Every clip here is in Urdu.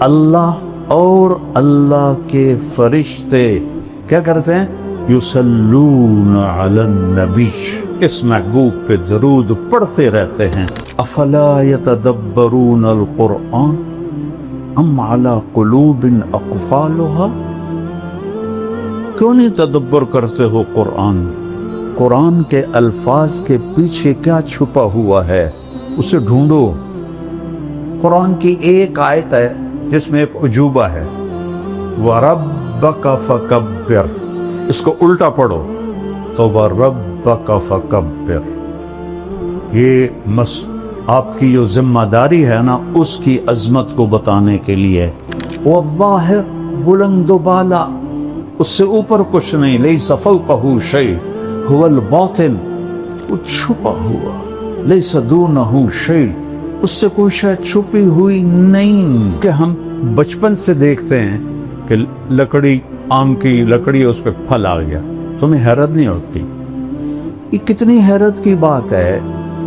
اللہ اور اللہ کے فرشتے کیا کرتے ہیں؟ یصلون علی النبی، اس محبوب پہ درود پڑھتے رہتے ہیں۔ افلا یتدبرون القرآن ام علی قلوب اقفالها، کیوں نہیں تدبر کرتے ہو قرآن؟ قرآن کے الفاظ کے پیچھے کیا چھپا ہوا ہے، اسے ڈھونڈو۔ قرآن کی ایک آیت ہے جس میں ایک عجوبہ ہے، وَرَبَّكَ فَكَبِّرْ، اس کو الٹا پڑھو تو وَرَبَّكَ فَكَبِّرْ، یہ آپ کی جو ذمہ داری ہے نا اس کی عظمت کو بتانے کے لیے۔ واللہ بلند و بالا، اس سے اوپر کچھ نہیں، لیس فوقہ شیء هو الباطن، وہ چھپا ہوا، لیس دونہ شیء، اس سے کوئی شاید چھپی ہوئی نہیں۔ کہ ہم بچپن سے دیکھتے ہیں کہ لکڑی، آم کی لکڑی، اس پہ پھل آ گیا، تمہیں حیرت نہیں ہوتی؟ یہ کتنی حیرت کی بات ہے،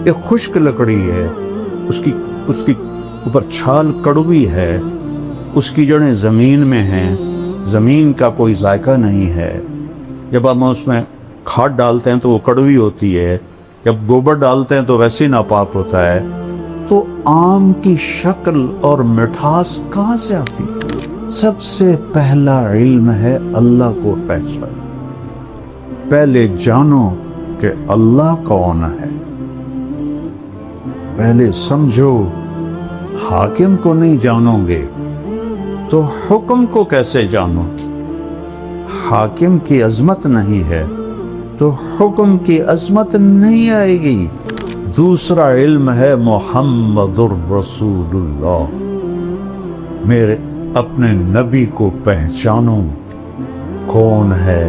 ایک خشک لکڑی ہے، اس کی اوپر چھال کڑوی ہے، اس کی جڑیں زمین میں ہیں، زمین کا کوئی ذائقہ نہیں ہے، جب ہم اس میں کھاد ڈالتے ہیں تو وہ کڑوی ہوتی ہے، جب گوبر ڈالتے ہیں تو ویسے ناپاک ہوتا ہے، تو آم کی شکل اور مٹھاس کہاں سے آتی؟ سب سے پہلا علم ہے اللہ کو پہچان، پہلے جانو کہ اللہ کون ہے، پہلے سمجھو، حاکم کو نہیں جانو گے تو حکم کو کیسے جانو گے؟ حاکم کی عظمت نہیں ہے تو حکم کی عظمت نہیں آئے گی۔ دوسرا علم ہے محمد الرسول اللہ، میرے اپنے نبی کو پہچانو کون ہے۔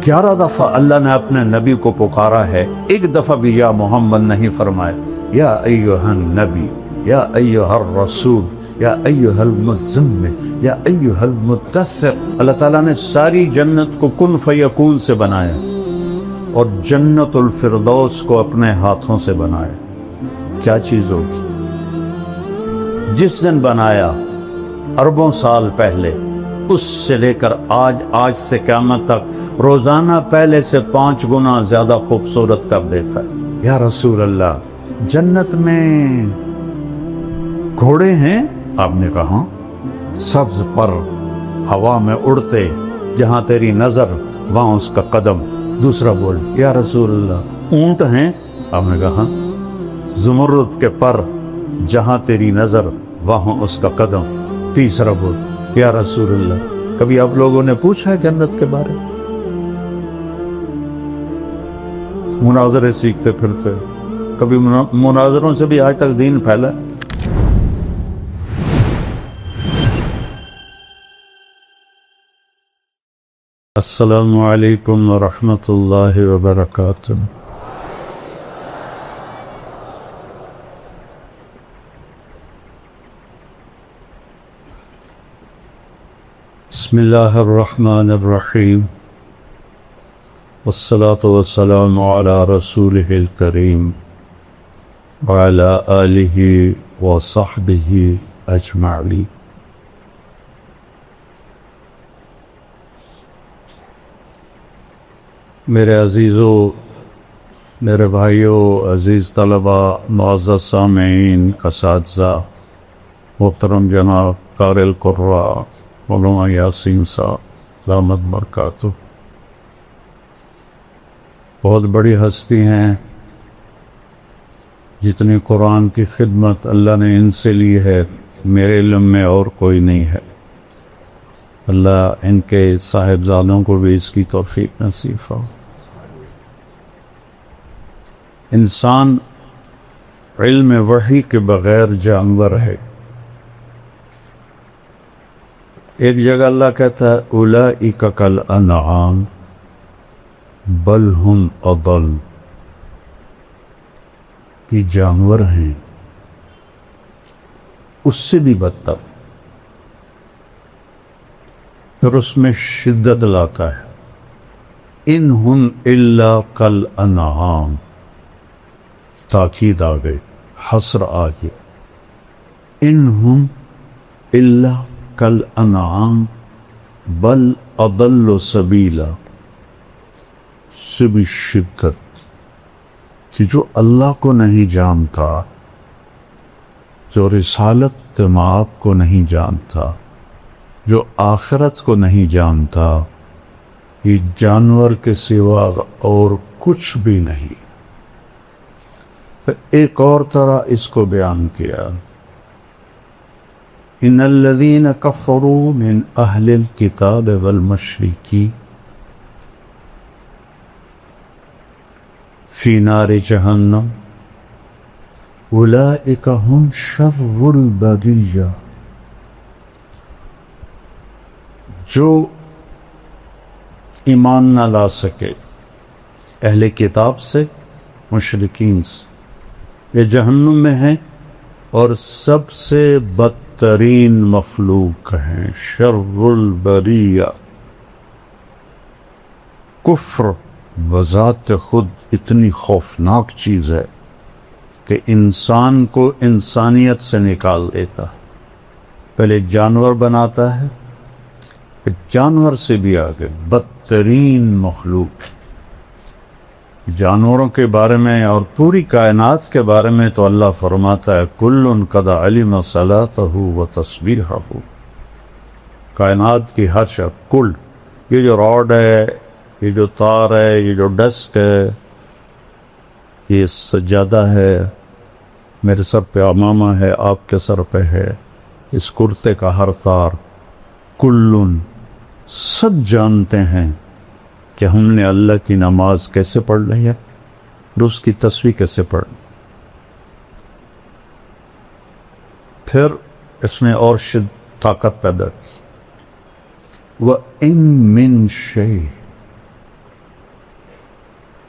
11 دفعہ اللہ نے اپنے نبی کو پکارا ہے، ایک دفعہ بھی یا محمد نہیں فرمایا، یا ایھا النبی، یا ایھا الرسول، یا ایھا المزمل، یا ایھا المدثر۔ اللہ تعالیٰ نے ساری جنت کو کن فیکون سے بنایا اور جنت الفردوس کو اپنے ہاتھوں سے بنایا۔ کیا چیز ہوگی؟ جس دن بنایا اربوں سال پہلے، اس سے لے کر آج سے قیامت تک روزانہ پہلے سے 5 گنا زیادہ خوبصورت کر دیتا ہے۔ یا رسول اللہ، جنت میں گھوڑے ہیں؟ آپ نے کہا سبز پر ہوا میں اڑتے، جہاں تیری نظر وہاں اس کا قدم۔ دوسرا بول، یا رسول اللہ اونٹ ہیں؟ آپ نے کہا زمرد کے پر، جہاں تیری نظر وہاں اس کا قدم۔ تیسرا بول، یا رسول اللہ کبھی آپ لوگوں نے پوچھا ہے جنت کے بارے میں؟ مناظرے سیکھتے پھرتے، کبھی مناظروں سے بھی آج تک دین پھیلا ہے؟ السلام علیکم ورحمۃ اللہ وبرکاتہ۔ بسم اللہ الرحمن الرحیم، والصلاة والسلام علی رسولہ الکریم وعلی آلہ وصحبہ اجمعین۔ میرے عزیزو، میرے بھائیو، عزیز طلبہ، معزز سامعین، اساتذہ، محترم جناب قاری القراء مولانا یاسین صاحب دامت برکاتہ، بہت بڑی ہستی ہیں، جتنی قرآن کی خدمت اللہ نے ان سے لی ہے میرے علم میں اور کوئی نہیں ہے۔ اللہ ان کے صاحبزادوں کو بھی اس کی توفیق نصیب ہو۔ انسان علم وحی کے بغیر جانور ہے۔ ایک جگہ اللہ کہتا ہے اولئک کالانعام بل ہم اضل، کہ جانور ہیں، اس سے بھی بدتر۔ پھر اس میں شدت لاتا ہے، ان ہم الا کالانعام، تاکید آ گئی، حصر آ گیا، ان ہم الا کالانعام بل اضل سبیلا، سے بھی شدت کہ جو اللہ کو نہیں جانتا، جو رسالت مآب کو نہیں جانتا، جو آخرت کو نہیں جانتا، یہ جانور کے سوا اور کچھ بھی نہیں۔ پھر ایک اور طرح اس کو بیان کیا، ان الذین کفروا من اہل الکتاب والمشرکین فی نار جہنم اولئک ہم شر البریہ، جو ایمان نہ لا سکے اہل کتاب سے، مشرکین سے، یہ جہنم میں ہیں اور سب سے بدترین مخلوق ہیں، شر البریہ۔ کفر بذات خود اتنی خوفناک چیز ہے کہ انسان کو انسانیت سے نکال دیتا، پہلے جانور بناتا ہے، پھر جانور سے بھی آگے بدترین مخلوق۔ جانوروں کے بارے میں اور پوری کائنات کے بارے میں تو اللہ فرماتا ہے کل قد علم صلاته وتسبیحه، کائنات کی ہر شے، کل، یہ جو راڈ ہے، یہ جو تار ہے، یہ جو ڈسک ہے، یہ سجادہ ہے، میرے سر پہ امامہ ہے، آپ کے سر پہ ہے، اس کرتے کا ہر تار، کلن، سب جانتے ہیں کہ ہم نے اللہ کی نماز کیسے پڑھ لی ہے اور اس کی تسبیح کیسے پڑھ۔ پھر اس میں اور طاقت پیدا کی، وَإِن مِّن شَيْءٍ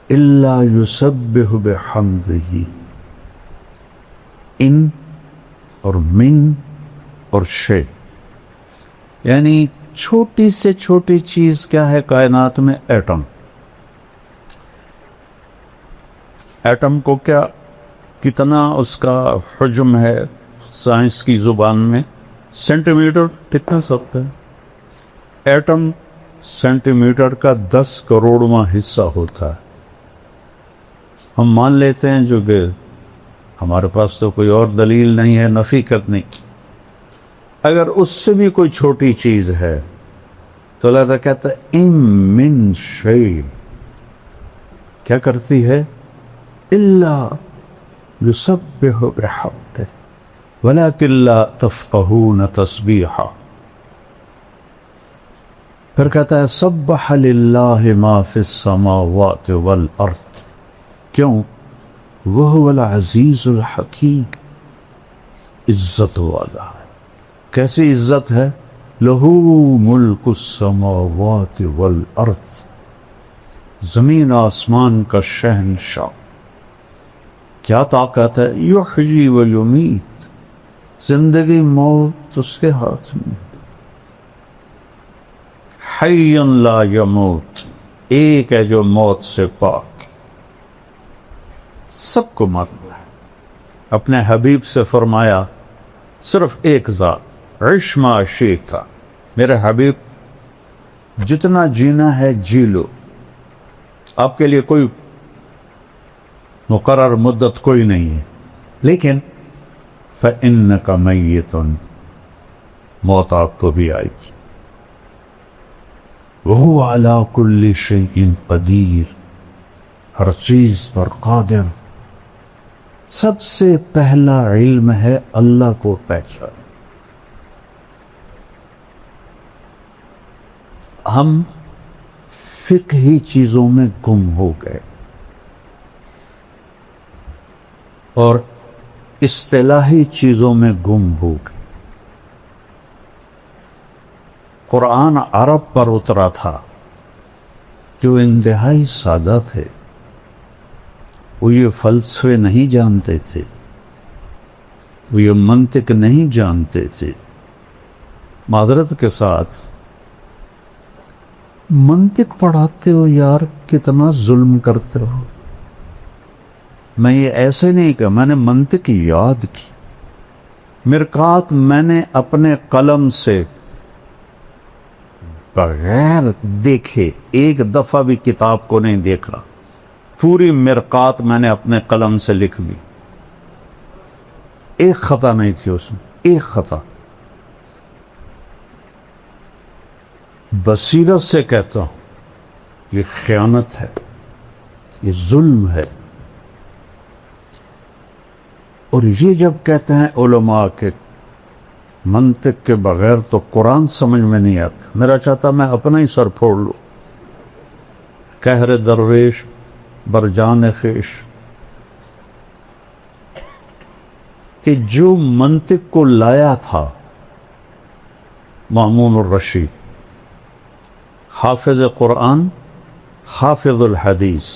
إِلَّا يُسَبِّحُ بِحَمْدِهِ، ان اور من اور شے، یعنی چھوٹی سے چھوٹی چیز کیا ہے کائنات میں؟ ایٹم۔ ایٹم کو کیا، کتنا اس کا حجم ہے سائنس کی زبان میں؟ سینٹی میٹر کتنا سکتا ہے؟ ایٹم سینٹی میٹر کا 10 کروڑواں حصہ ہوتا ہے۔ ہم مان لیتے ہیں جو کہ ہمارے پاس تو کوئی اور دلیل نہیں ہے نفی کرنے کی، اگر اس سے بھی کوئی چھوٹی چیز ہے تو اللہ کہتا ہے ان من شیء، کیا کرتی ہے؟ الا یسبح بحمدہ ولکن لا تفقہون تسبیحہ۔ پھر کہتا ہے سبح للہ ما فی السماوات والارض، کیوں؟ وہو العزیز الحکیم، عزت والا ہے۔ کیسی عزت ہے؟ لہو ملک السماوات والارض، زمین آسمان کا شہنشاہ۔ کیا طاقت ہے؟ یحیی و یمیت، زندگی موت اس کے ہاتھ میں۔ حی لا یموت، ایک ہے جو موت سے پاک، سب کو مرنا ہے۔ اپنے حبیب سے فرمایا صرف ایک ذات، عش ما شئت، میرے حبیب جتنا جینا ہے جی لو، آپ کے لیے کوئی مقرر مدت کوئی نہیں ہے، لیکن فإنک میت، موت آپ کو بھی آئے گی۔ وہو علی کل شیء قدیر، ہر چیز پر قادر۔ سب سے پہلا علم ہے اللہ کو پہچان۔ ہم فقہی چیزوں میں گم ہو گئے اور اصطلاحی چیزوں میں گم ہو گئے۔ قرآن عرب پر اترا تھا جو انتہائی سادہ تھے، وہ یہ فلسفے نہیں جانتے تھے، وہ یہ منطق نہیں جانتے تھے۔ معذرت کے ساتھ منطق پڑھاتے ہو یار، کتنا ظلم کرتے ہو۔ میں یہ ایسے نہیں کہ میں نے منطق یاد کی، مرقات میں نے اپنے قلم سے بغیر دیکھے ایک دفعہ بھی کتاب کو نہیں دیکھا، پوری مرقات میں نے اپنے قلم سے لکھ لی، ایک خطا نہیں تھی اس میں، ایک خطا۔ بصیرت سے کہتا ہوں یہ خیانت ہے، یہ ظلم ہے۔ اور یہ جب کہتے ہیں علماء کے منطق کے بغیر تو قرآن سمجھ میں نہیں آتا، میرا چاہتا میں اپنا ہی سر پھوڑ لوں۔ قہر درویش برجان خیش، کہ جو منطق کو لایا تھا مامون الرشید، حافظ قرآن، حافظ الحدیث،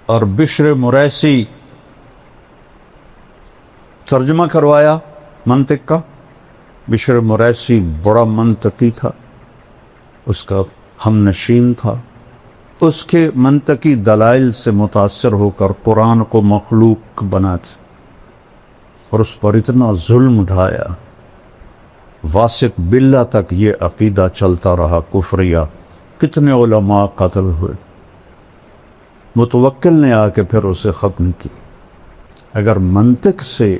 اور بشر مریسی ترجمہ کروایا منطق کا۔ بشر مریسی بڑا منطقی تھا، اس کا ہم نشین تھا، اس کے منطقی دلائل سے متاثر ہو کر قرآن کو مخلوق بناتے اور اس پر اتنا ظلم ڈھایا، واسق باللہ تک یہ عقیدہ چلتا رہا کفریہ، کتنے علماء قتل ہوئے۔ متوکل نے آ کے پھر اسے ختم کی۔ اگر منطق سے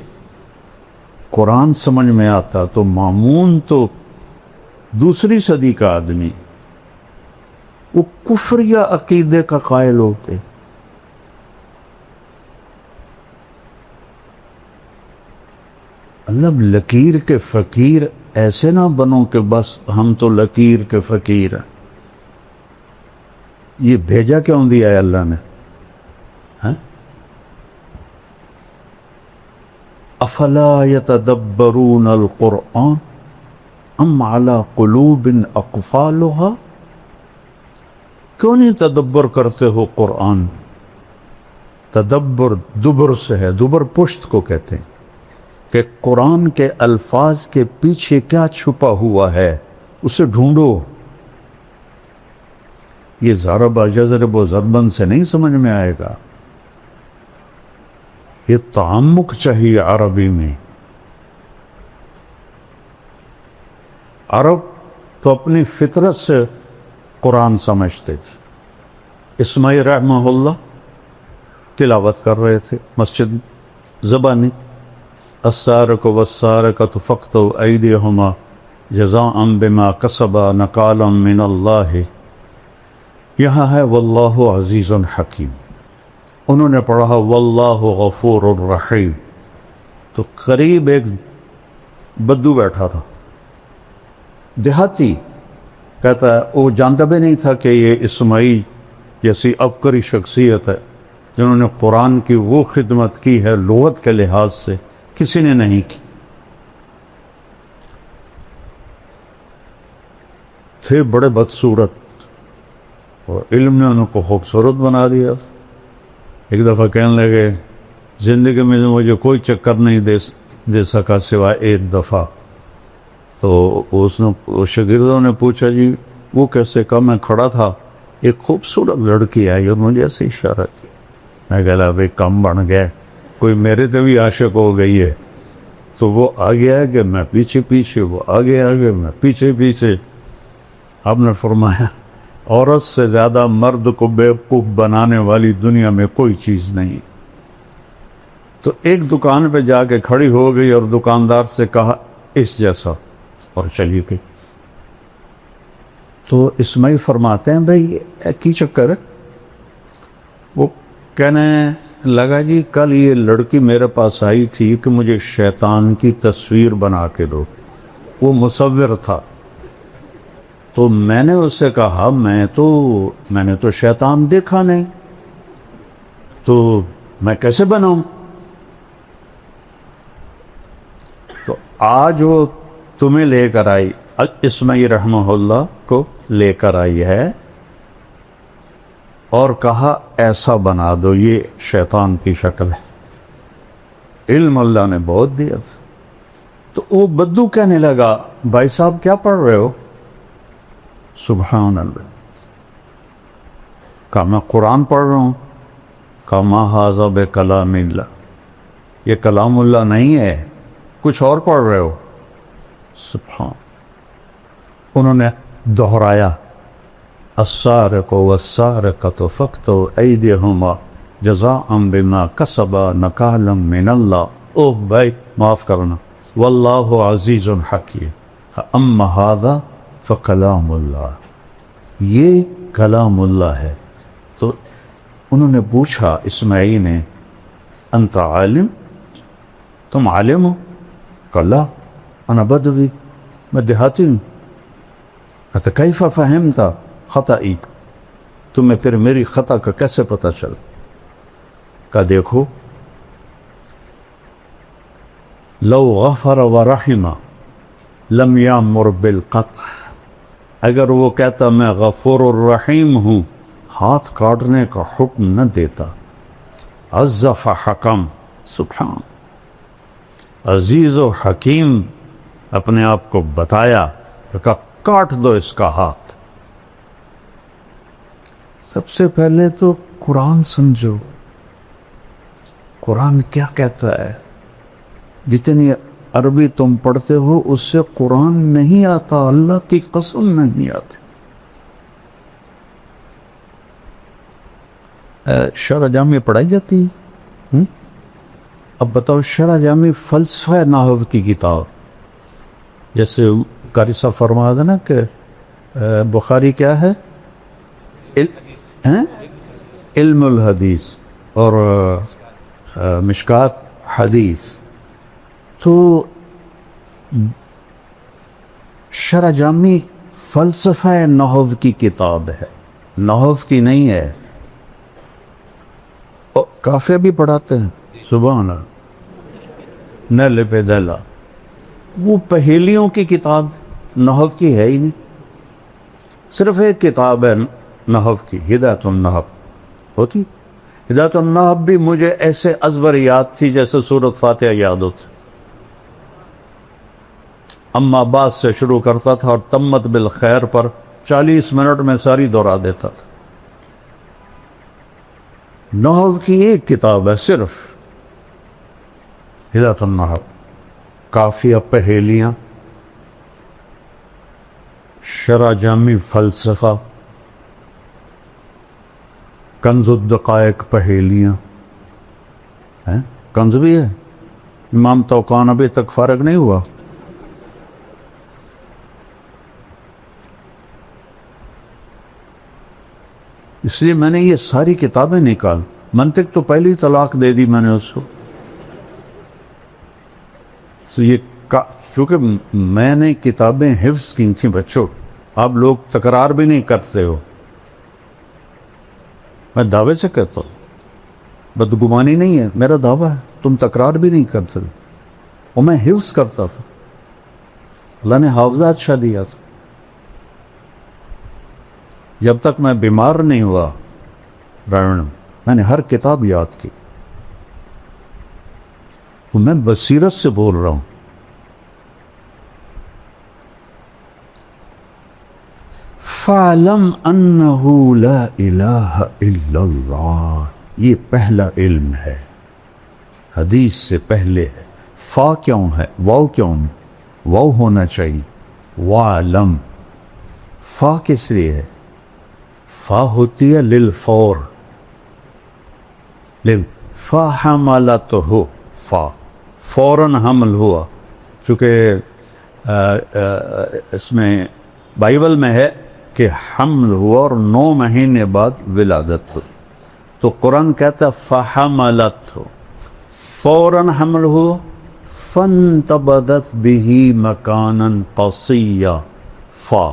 قرآن سمجھ میں آتا تو مامون تو دوسری صدی کا آدمی، وہ کفریہ عقیدے کا قائل ہوتے۔ اللہ لکیر کے فقیر ایسے نہ بنو کہ بس ہم تو لکیر کے فقیر ہیں۔ یہ بھیجا کیوں دیا ہے اللہ نے؟ افلا یتدبرون القرآن ام علی قلوب اقفالها، کیوں نہیں تدبر کرتے ہو قرآن؟ تدبر دبر سے ہے، دبر پشت کو کہتے ہیں کہ قرآن کے الفاظ کے پیچھے کیا چھپا ہوا ہے اسے ڈھونڈو۔ یہ ضرب یضرب و ضربن سے نہیں سمجھ میں آئے گا، یہ تعمق چاہیے عربی میں۔ عرب تو اپنی فطرت سے قرآن سمجھتے تھے۔ اسماعیل رحمہ اللہ تلاوت کر رہے تھے مسجد زبانی، السارق والسارقۃ فاقطعوا ایدیہما جزاء بما کسبا نکالا من اللہ، یہاں ہے واللہ عزیز حکیم، انہوں نے پڑھا واللہ غفور الرحیم، تو قریب ایک بدو بیٹھا تھا دیہاتی، کہتا ہے وہ جانتا بھی نہیں تھا کہ یہ اسماعیل جیسی عبقری شخصیت ہے جنہوں نے قرآن کی وہ خدمت کی ہے لغت کے لحاظ سے کسی نے نہیں کی۔ تھے بڑے بدصورت اور علم نے ان کو خوبصورت بنا دیا۔ ایک دفعہ کہنے لگے زندگی میں مجھے کوئی چکر نہیں دے سکا سوائے ایک دفعہ، تو اس نے شاگردوں نے پوچھا جی وہ کیسے؟ کہا میں کھڑا تھا، ایک خوبصورت لڑکی آئی اور مجھے ایسے اشارہ کیا، میں کہا بھائی کم بن گیا، کوئی میرے تے بھی عاشق ہو گئی ہے، تو وہ آگے آگے میں پیچھے پیچھے، وہ آگے آگے میں پیچھے پیچھے۔ آپ نے فرمایا عورت سے زیادہ مرد کو بیوقوف بنانے والی دنیا میں کوئی چیز نہیں۔ تو ایک دکان پہ جا کے کھڑی ہو گئی اور دکاندار سے کہا اس جیسا، اور چلی گئی۔ تو اسماعیل فرماتے ہیں بھائی کی چکر ہے؟ وہ کہنے لگا جی کل یہ لڑکی میرے پاس آئی تھی کہ مجھے شیطان کی تصویر بنا کے دو، وہ مصور تھا، تو میں نے اس سے کہا میں نے تو شیطان دیکھا نہیں، تو میں کیسے بناؤں؟ تو آج وہ تمہیں لے کر آئی، اسماعیل رحمہ اللہ کو لے کر آئی ہے اور کہا ایسا بنا دو، یہ شیطان کی شکل ہے۔ علم اللہ نے بہت دیا تھا۔ تو وہ بدو کہنے لگا بھائی صاحب کیا پڑھ رہے ہو؟ سبحان اللہ، کہا میں قرآن پڑھ رہا ہوں۔ کما ھذا بکلام اللہ، یہ کلام اللہ نہیں ہے، کچھ اور پڑھ رہے ہو۔ سبحان، انہوں نے دہرایا السارق والسارقۃ فاقطعوا ایدیہما جزاء بما کسبا نکالا من اللہ۔ اوہ بھائی معاف کرنا، واللہ عزیز حکیم، اما ھذا فکلام اللہ، یہ کلام اللہ ہے۔ تو انہوں نے پوچھا اسماعیل نے انت عالم، تم عالم ہو؟ کلا انا بدوی، میں دیہاتی ہوں۔ کہتا کیف فہمت خطئی، تمہیں پھر میری خطا کا کیسے پتہ چلا؟ کہا دیکھو، لو غفر ورحم لم یامر بالقطع، اگر وہ کہتا میں غفور الرحیم ہوں ہاتھ کاٹنے کا حکم نہ دیتا۔ عز فحکم، سبحان، عزیز و حکیم اپنے آپ کو بتایا، کہا کاٹ دو اس کا ہاتھ۔ سب سے پہلے تو قرآن سمجھو، قرآن کیا کہتا ہے؟ جتنی عربی تم پڑھتے ہو اس سے قرآن نہیں آتا، اللہ کی قسم نہیں آتی۔ شرح جامع پڑھائی جاتی ہے؟ اب بتاؤ، شرح جامع فلسفہ نحو کی کتاب، جیسے قاری صاحب فرما دے نا کہ بخاری کیا ہے؟ علم الحدیث اور مشکات حدیث۔ تو شرح جامع فلسفہ نحو کی کتاب ہے، نحو کی نہیں ہے۔ کافیہ بھی پڑھاتے ہیں، سبحان اللہ، نیل پہ دیلا، وہ پہیلیوں کی کتاب، نحو کی ہے ہی نہیں۔ صرف ایک کتاب ہے نحو کی، ہدایت النحو ہوتی۔ ہدایت النحو بھی مجھے ایسے ازبر یاد تھی جیسے سورۃ فاتحہ یاد ہوتی۔ اما بعد سے شروع کرتا تھا اور تمت بالخیر پر 40 منٹ میں ساری دہرا دیتا تھا۔ نحو کی ایک کتاب ہے صرف، ہدایت النحو، کافیہ پہیلیاں، شرح جامع فلسفہ، کنز الدقائق پہیلیاں ہیں، کنز بھی ہے۔ امام توقان ابھی تک فارغ نہیں ہوا۔ اس لیے میں نے یہ ساری کتابیں نکال، منطق تو پہلی طلاق دے دی میں نے اس کو۔ تو یہ چونکہ میں نے کتابیں حفظ کی تھیں بچوں، آپ لوگ تکرار بھی نہیں کرتے ہو، میں دعوے سے کہتا ہوں، بدگمانی نہیں ہے، میرا دعویٰ ہے، تم تکرار بھی نہیں کرتے، اور میں حفظ کرتا تھا، اللہ نے حافظہ اچھا دیا تھا۔ جب تک میں بیمار نہیں ہوا میں نے ہر کتاب یاد کی، تو میں بصیرت سے بول رہا ہوں۔ فَعْلَمْ أَنَّهُ لَا إِلَهَ إِلَّا اللَّهُ، یہ پہلا علم ہے، حدیث سے پہلے ہے۔ فا کیوں ہے؟ واو کیوں ہے؟ واو ہونا چاہیے، وَعْلَمْ۔ فا کس لیے ہے؟ فا ہوتی ہے للفور، فَحَمَلَتْهُ، فا فوراً حمل ہوا، چونکہ اس میں بائبل میں ہے کہ حمل ہوا اور 9 مہینے بعد ولادت ہوئی، تو قرآن کہتا ہے فَحَمَلَتْهُ، فوراً حمل ہوا، فَانْتَبَذَتْ بِهِ مَكَانًا قَصِيًّا، فا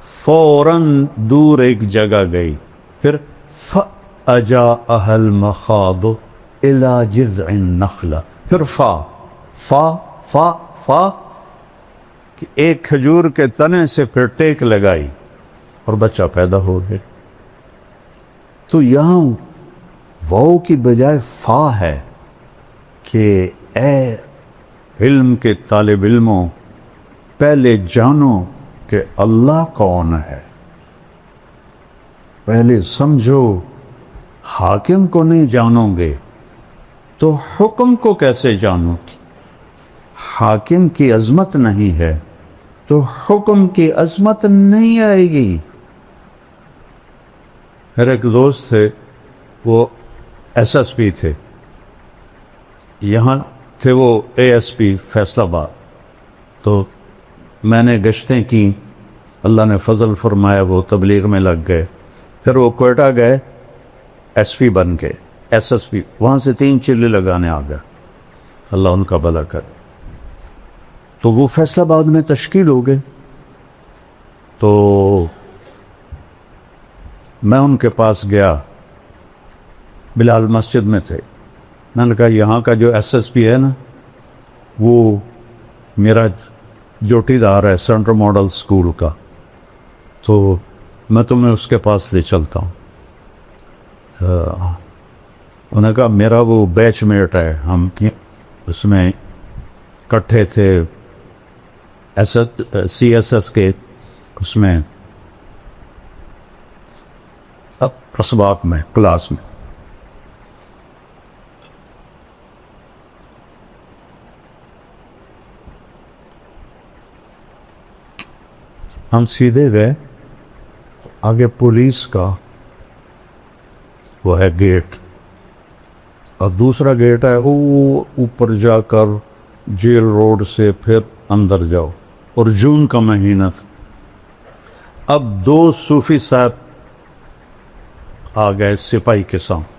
فوراً دور ایک جگہ گئی، پھر فَأَجَاءَهَا الْمَخَاضُ إِلَى جِذْعِ النَّخْلَةِ، پھر فا فا فا فا کہ ایک کھجور کے تنے سے پھر ٹیک لگائی اور بچہ پیدا ہو گیا۔ تو یہاں واو کی بجائے فا ہے کہ اے علم کے طالب علموں، پہلے جانو کہ اللہ کون ہے، پہلے سمجھو حاکم کو نہیں جانو گے تو حکم کو کیسے جانو گے؟ حاکم کی عظمت نہیں ہے تو حکم کی عظمت نہیں آئے گی۔ میرے ایک دوست تھے، وہ ایس ایس پی تھے، یہاں تھے وہ اے ایس پی فیصل آباد، تو میں نے گشتیں کی، اللہ نے فضل فرمایا وہ تبلیغ میں لگ گئے، پھر وہ کوئٹہ گئے، ایس پی بن گئے، ایس ایس پی، وہاں سے 3 چلے لگانے آ گئے، اللہ ان کا بھلا کرے۔ تو وہ فیصل آباد میں تشکیل ہو گئے، تو میں ان کے پاس گیا، بلال مسجد میں تھے، میں نے کہا یہاں کا جو ایس ایس پی ہے نا، وہ میرا جوٹی دار ہے سینٹر ماڈل اسکول کا، تو میں تمہیں اس کے پاس لے چلتا ہوں۔ تو انہوں نے کہا میرا وہ بیچ میٹ ہے، ہم اس میں کٹھے تھے سی ایس ایس کے، اس میں اسباق میں کلاس میں۔ ہم سیدھے گئے، آگے پولیس کا وہ ہے گیٹ، اور دوسرا گیٹ ہے وہ اوپر جا کر جیل روڈ سے پھر اندر جاؤ، اور جون کا مہینہ تھا۔ اب 2 صوفی صاحب آ گئے سپاہی کے سامنے،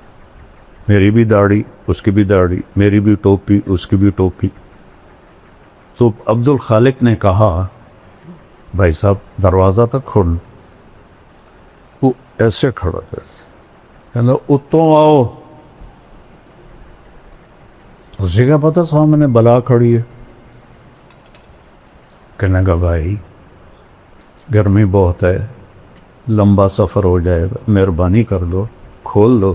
میری بھی داڑھی اس کی بھی داڑھی، میری بھی ٹوپی اس کی بھی ٹوپی۔ تو عبد الخالق نے کہا بھائی صاحب دروازہ تک کھول، وہ ایسے کھڑا تھا، کہنا اتوں آؤ، اسی کا پتہ سامنے بلا کھڑی ہے، کہنے کا بھائی گرمی بہت ہے، لمبا سفر ہو جائے گا، مہربانی کر دو، کھول دو۔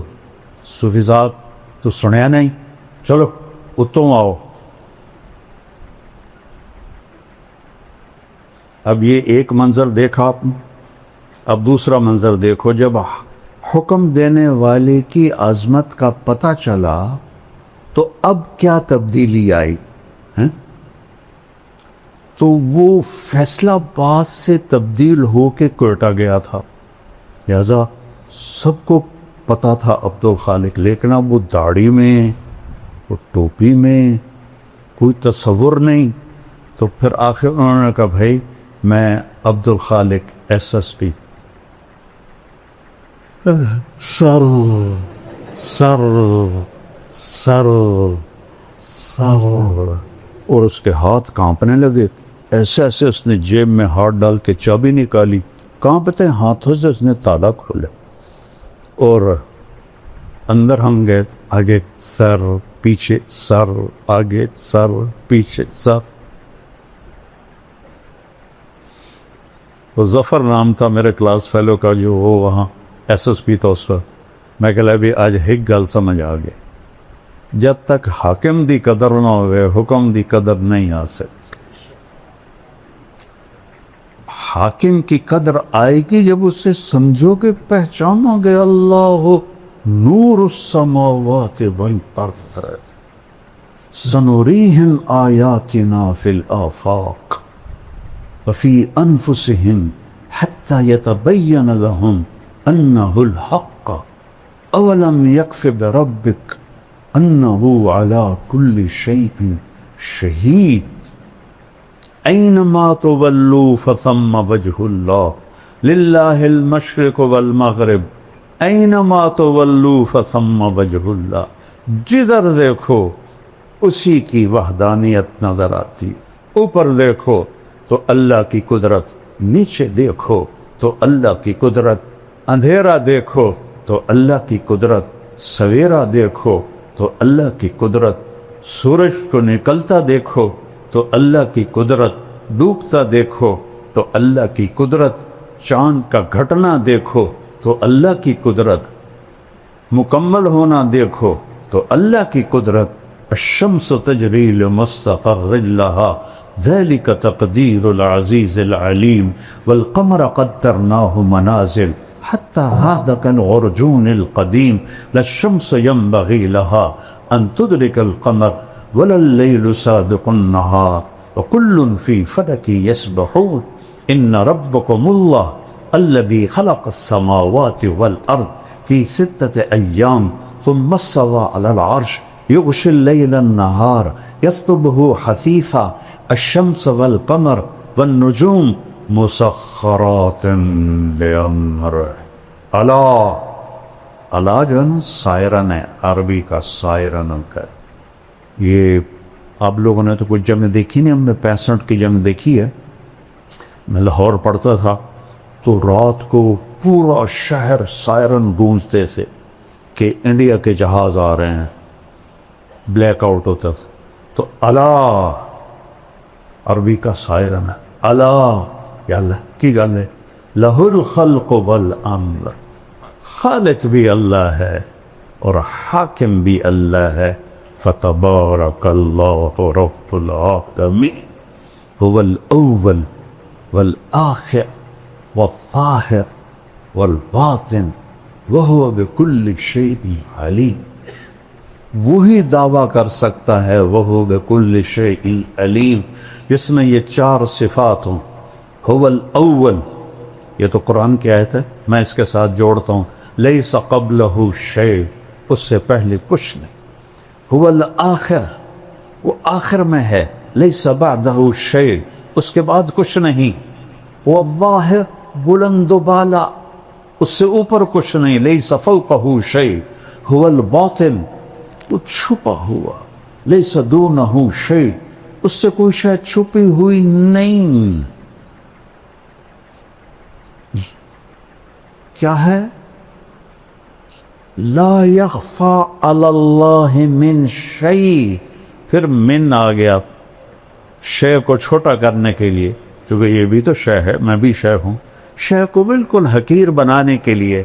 صوفی صاحب تو سنیا نہیں، چلو اتوں آؤ۔ اب یہ ایک منظر دیکھا آپ نے، اب دوسرا منظر دیکھو، جب حکم دینے والے کی عظمت کا پتہ چلا تو اب کیا تبدیلی آئی ہیں؟ تو وہ فیصل آباد سے تبدیل ہو کے کوئٹہ گیا تھا، لہذا سب کو پتا تھا عبد الخالق، لیکن اب وہ داڑھی میں، وہ ٹوپی میں کوئی تصور نہیں۔ تو پھر آخر انہوں نے کہا بھائی میں Abdul Khaliq S S P, سر سر سر سر، اور اس کے ہاتھ کانپنے لگے، ایسے ایسے اس نے جیب میں ہاتھ ڈال کے چابی نکالی، کانپتے ہاتھوں سے اس نے تالا کھولا، اور اندر ہم گئے، آگے سر پیچھے سر، آگے سر پیچھے سر۔ وہ ظفر نام تھا میرے کلاس فیلو کا، جو وہ وہاں ایس ایس پی تھا اس وقت۔ میں کہ بھی آج ایک گل سمجھ آ گئی، جب تک حاکم دی قدر نہ ہوئے حکم دی قدر نہیں آ سکتی۔ حاکم کی قدر آئے گی جب اسے سمجھو گے، پہچانو گے، اللہ نور السماوات والارض سنریہم آیاتنا فی الآفاق وفی انفسہم حتی یتبین لہم انہ الحق اولم یکف بربک انہ علی کل شیء شہید اینما تولوا فثم وجہ اللہ للہ المشرق والمغرب اینما تولوا فثم وجہ اللہ۔ جدھر دیکھو اسی کی وحدانیت نظر آتی، اوپر دیکھو تو اللہ کی قدرت، نیچے دیکھو تو اللہ کی قدرت، اندھیرا دیکھو تو اللہ کی قدرت، سویرا دیکھو تو اللہ کی قدرت، سورج کو نکلتا دیکھو تو اللہ کی قدرت، ڈوبتا دیکھو تو اللہ کی قدرت، چاند کا گھٹنا دیکھو تو اللہ کی قدرت، مکمل ہونا دیکھو تو اللہ کی قدرت۔ الشمس تجری لمستقر لها ذلك تقدیر العزیز العلیم والقمر قدرناه منازل حتى هذا كالعرجون القديم لا الشمس ينبغي لها أن تدرك القمر ولا الليل سابق النهار وكل في فلك يسبحون إن ربكم الله الذي خلق السماوات والأرض في 6 أيام ثم استوى على العرش يغشي الليل النهار يطلبه حثيثا الشمس والقمر والنجوم مسخرات بأمره اللہ اللہ جو ہے نا سائرن ہے، عربی کا سائرن کا. یہ آپ لوگوں نے تو کچھ جنگ دیکھی نہیں، ہم نے 65 کی جنگ دیکھی ہے. میں لاہور پڑھتا تھا تو رات کو پورا شہر سائرن گونجتے تھے کہ انڈیا کے جہاز آ رہے ہیں، بلیک آؤٹ ہوتا تھا. تو اللہ عربی کا سائرن ہے. اللہ یا اللہ کی گل ہے، لہ الخلق والامر، خالق بھی اللہ ہے اور حاکم بھی اللہ ہے. فتبارک اللہ رب العالمین هو الاول والآخر والظاہر والباطن وهو بكل شيء علیم. وہی دعویٰ کر سکتا ہے وهو بكل شيء علیم جس میں یہ 4 صفات ہوں. هو الاول، یہ تو قرآن کی آیت ہے، میں اس کے ساتھ جوڑتا ہوں لیس قبلہ شیء، اس سے پہلے کچھ نہیں. هو الآخر، وہ آخر میں ہے. لیس بعدہ شیء، اس کے بعد کچھ نہیں. وہ الظاہر، بلند و بالا، اس سے اوپر کچھ نہیں. لیس فوقہ شیء. هو الباطن، وہ چھپا ہوا. لیس دونہ شیء، اس سے کوئی شے چھپی ہوئی نہیں. کیا ہے؟ لا یخفی علی اللہ من شیء. پھر من آ گیا شے کو چھوٹا کرنے کے لیے، چونکہ یہ بھی تو شے ہے، میں بھی شے ہوں. شے کو بالکل حقیر بنانے کے لیے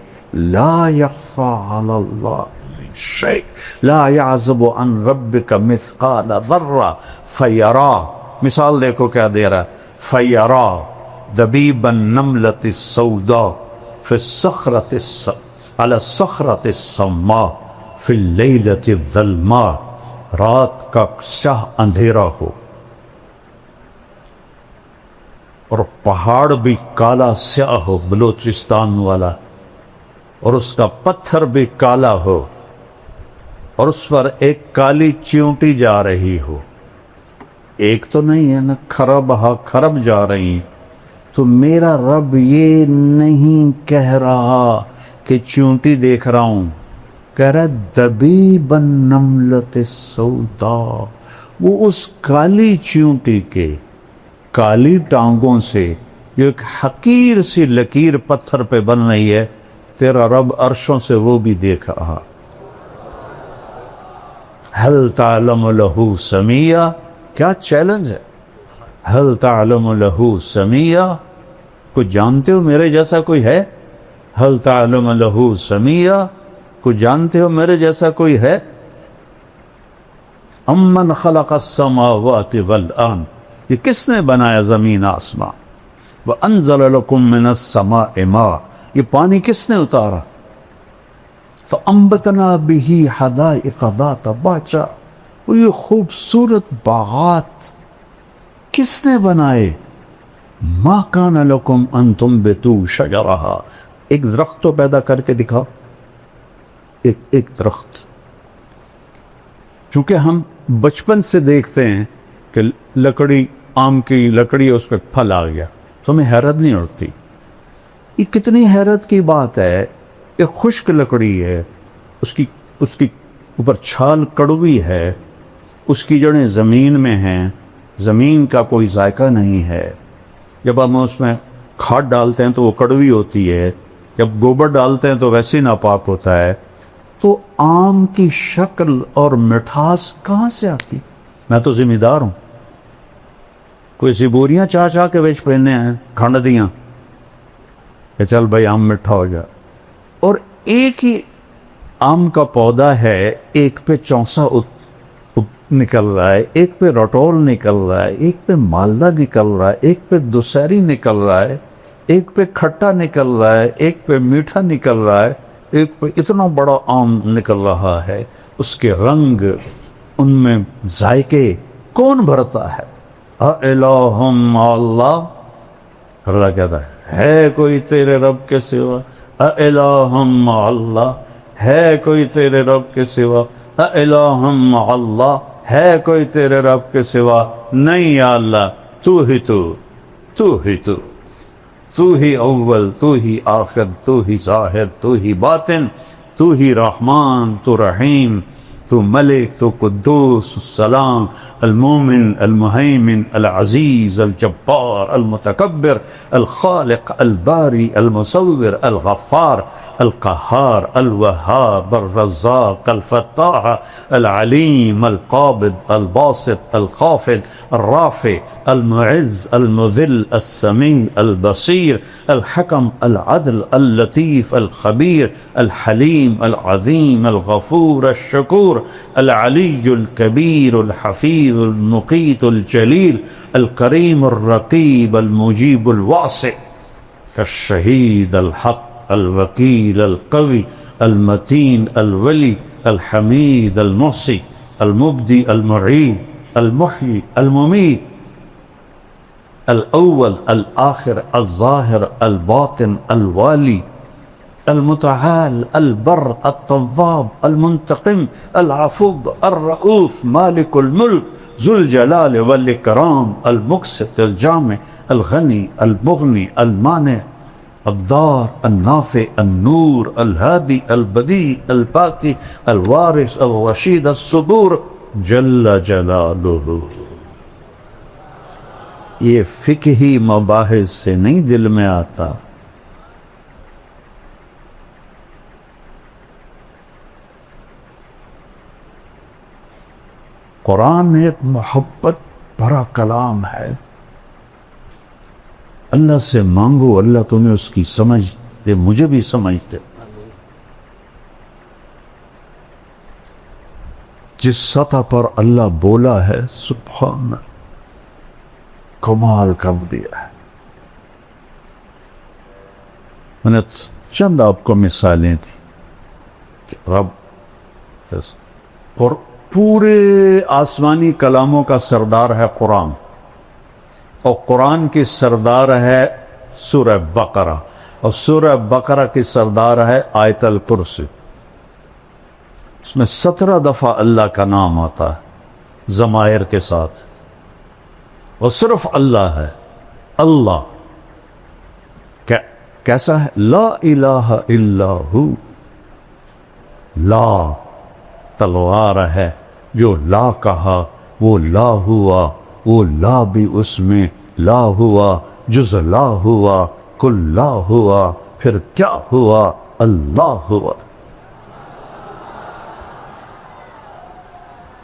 لا یخفی علی اللہ من شیء لا یعزب عن ربک مثقال ذرہ فیرا. مثال دیکھو کیا دے رہا ہے، فیرا دبیب النملۃ السوداء فی الصخرۃ علی الصخرۃ الصماء فی اللیلۃ الظلماء. رات کا سیاہ اندھیرا ہو اور پہاڑ بھی کالا سیاہ ہو، بلوچستان والا، اور اس کا پتھر بھی کالا ہو اور اس پر ایک کالی چیونٹی جا رہی ہو. ایک تو نہیں ہے نا، کھرب ہا کھرب جا رہی. تو میرا رب یہ نہیں کہہ رہا کہ چیونٹی دیکھ رہا ہوں، کہہ رہا دبیب النملۃ السوداء. وہ اس کالی چیونٹی کے کالی ٹانگوں سے جو ایک حقیر سی لکیر پتھر پہ بن رہی ہے، تیرا رب عرشوں سے وہ بھی دیکھ رہا. هل تعلم له سمیہ، کیا چیلنج ہے. هل تعلم له سمیہ، کچھ جانتے ہو میرے جیسا کوئی ہے؟ هل تعلم له سمیہ، کچھ جانتے ہو میرے جیسا کوئی ہے؟ امن خلق السماوات والارض، یہ کس نے بنایا زمین آسمان. وانزل لکم من السماء ماء، یہ پانی کس نے اتارا. فانبتنا به حدائق ذات بہجہ، اور یہ خوبصورت باغات کس نے بنائے. ما کان لکم ان تنبتوا شجرہا، ایک درخت تو پیدا کر کے دکھاؤ، ایک درخت. چونکہ ہم بچپن سے دیکھتے ہیں کہ لکڑی، آم کی لکڑی، اس پہ پھل آ گیا، تو ہمیں حیرت نہیں ہوتی. یہ کتنی حیرت کی بات ہے. ایک خشک لکڑی ہے، اس کی اوپر چھال کڑوی ہے، اس کی جڑیں زمین میں ہیں، زمین کا کوئی ذائقہ نہیں ہے. جب ہم اس میں کھاد ڈالتے ہیں تو وہ کڑوی ہوتی ہے، جب گوبر ڈالتے ہیں تو ویسے ناپاک ہوتا ہے. تو آم کی شکل اور مٹھاس کہاں سے آتی؟ میں تو ذمہ دار ہوں. کوئی سی بوریاں چاہ کے بیچ پہننے ہیں کھنڈ دیاں کہ چل بھائی آم مٹھا ہو جائے. اور ایک ہی آم کا پودا ہے، ایک پہ چونسا نکل رہا ہے، ایک پہ رٹول نکل رہا ہے، ایک پہ مالدہ نکل رہا ہے، ایک پہ دسہری نکل رہا ہے. ایک پہ کھٹا نکل رہا ہے، ایک پہ میٹھا نکل رہا ہے، ایک پہ اتنا بڑا آم نکل رہا ہے، اس کے رنگ، ان میں ذائقے کون بھرتا ہے؟ اَإِلَٰهٌ مَّعَ اللَّهِ، اللہ کہتا ہے کوئی تیرے رب کے سوا؟ اَإِلَٰهٌ مَّعَ اللَّهِ، ہے کوئی تیرے رب کے سوا؟ اَإِلَٰهٌ مَّعَ اللَّهِ، ہے کوئی تیرے رب کے سوا؟ نہیں یا اللہ، تو ہی تو ہی تو ہی اول، تو ہی آخر، تو ہی ظاہر، تو ہی باطن، تو ہی رحمان، تو رحیم، تو ملک، تو قدوس، السلام، المومن، المہیمن، العزیز، الجبار، المتکبر، الخالق، الباری، المصور، الغفار، القہار، الوہاب، الرزاق، الفتاح، العلیم، القابض، الباسط، الخافض، الرافع، المعز، المذل، السمیع، البصیر، الحکم، العدل، اللطیف، الخبیر، الحلیم، العظیم، الغفور، الشکور، العلی الکبیر، الحفیظ، المقیت، الجلیل، الکریم، الرقیب، المجیب، الواسع، الشہید، الحق، الوکیل، القوی، المتین، الولی، الحمید، المحصی، المبدی، المعید، المحیی، الممیت، الاول، الآخر، الظاہر، الباطن، الوالی، المتعال، البر، التواب، المنتقم، العفو، الرؤوف، مالک الملک، ذو الجلال والاکرام، المقسط، الجامع، الغنی، المغنی، المانع، الضار، النافع، النور، الہادی، البدیع، الباقی، الوارث، الرشید، الصبور، جل جلالہ۔ یہ فقہی مباحث سے نہیں دل میں آتا، قرآن ایک محبت بھرا کلام ہے۔ اللہ سے مانگو، اللہ تمہیں اس کی سمجھ دے، مجھے بھی سمجھ دے۔ جس سطح پر اللہ بولا ہے، سبحان اللہ، کمال کر دیا ہے۔ میں نے چند آپ کو مثالیں دی کہ رب اور پورے آسمانی کلاموں کا سردار ہے قرآن، اور قرآن کی سردار ہے سورہ بقرہ، اور سورہ بقرہ کی سردار ہے آیت الکرسی۔ اس میں 17 دفعہ اللہ کا نام آتا ہے ضمائر کے ساتھ، وہ صرف اللہ ہے۔ اللہ کیسا ہے؟ لا الہ الا ہو، لا تلوار ہے، جو لا کہا وہ لا ہوا، وہ لا بھی اس میں لا ہوا، جز لا ہوا، کل لا ہوا، پھر کیا ہوا؟ اللہ ہوا۔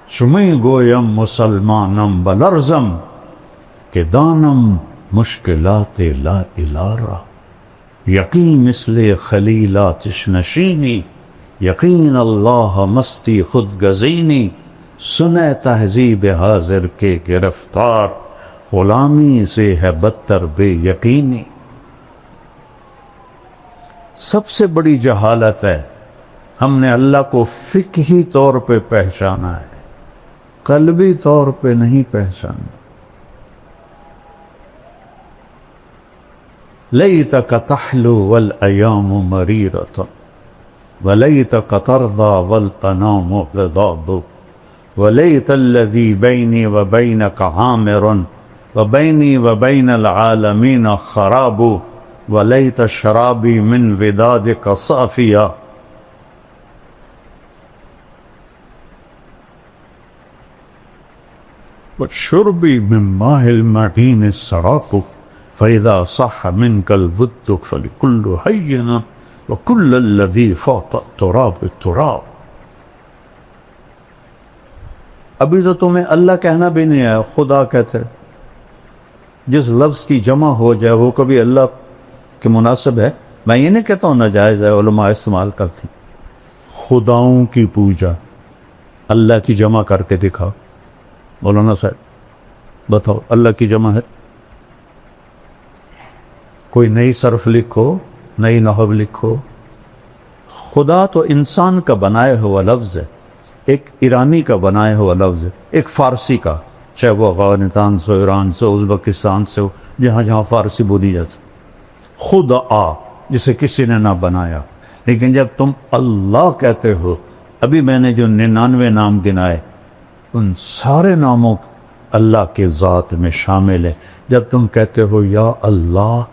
شمی گویم مسلمانم بلرزم، کہ دانم مشکلات لا الارا، یقین مثل خلیلاتش نشینی، یقین اللہ مستی خود گزینی، سنے تہذیب حاضر کے گرفتار، غلامی سے ہے بدتر بے یقینی۔ سب سے بڑی جہالت ہے ہم نے اللہ کو فقہی طور پہ پہچانا ہے، قلبی طور پہ نہیں پہچانا۔ لیتک تحلو والایام مریرۃ، ولیتک ترضى والانام غضاب، ولیت الذی بینی وبینک عامر، وبینی وبین العالمین خراب، ولیت شرابی من ودادک صافیا۔ وشربی من ماء المعین السراق، فإذا صح منك الود فلكل حين، وكل الذي فوق التراب التراب۔ ابھی تو تمہیں اللہ کہنا بھی نہیں ہے، خدا کہتے۔ جس لفظ کی جمع ہو جائے وہ کبھی اللہ کے مناسب ہے؟ میں یہ نہیں کہتا ہوں ناجائز ہے، علماء استعمال کرتی۔ خداؤں کی پوجا اللہ کی جمع کر کے دکھاؤ، مولانا صاحب بتاؤ اللہ کی جمع ہے؟ کوئی نئی صرف لکھو، نئی نحو لکھو. خدا تو انسان کا بنایا ہوا لفظ ہے، ایک ایرانی کا بنایا ہوا لفظ ہے، ایک فارسی کا، چاہے وہ افغانستان سے، ایران سے، ازبکستان سے ہو، جہاں جہاں فارسی بولی جاتی. خدا جسے کسی نے نہ بنایا. لیکن جب تم اللہ کہتے ہو، ابھی میں نے جو 99 نام گنائے، ان سارے ناموں اللہ کے ذات میں شامل ہے. جب تم کہتے ہو یا اللہ،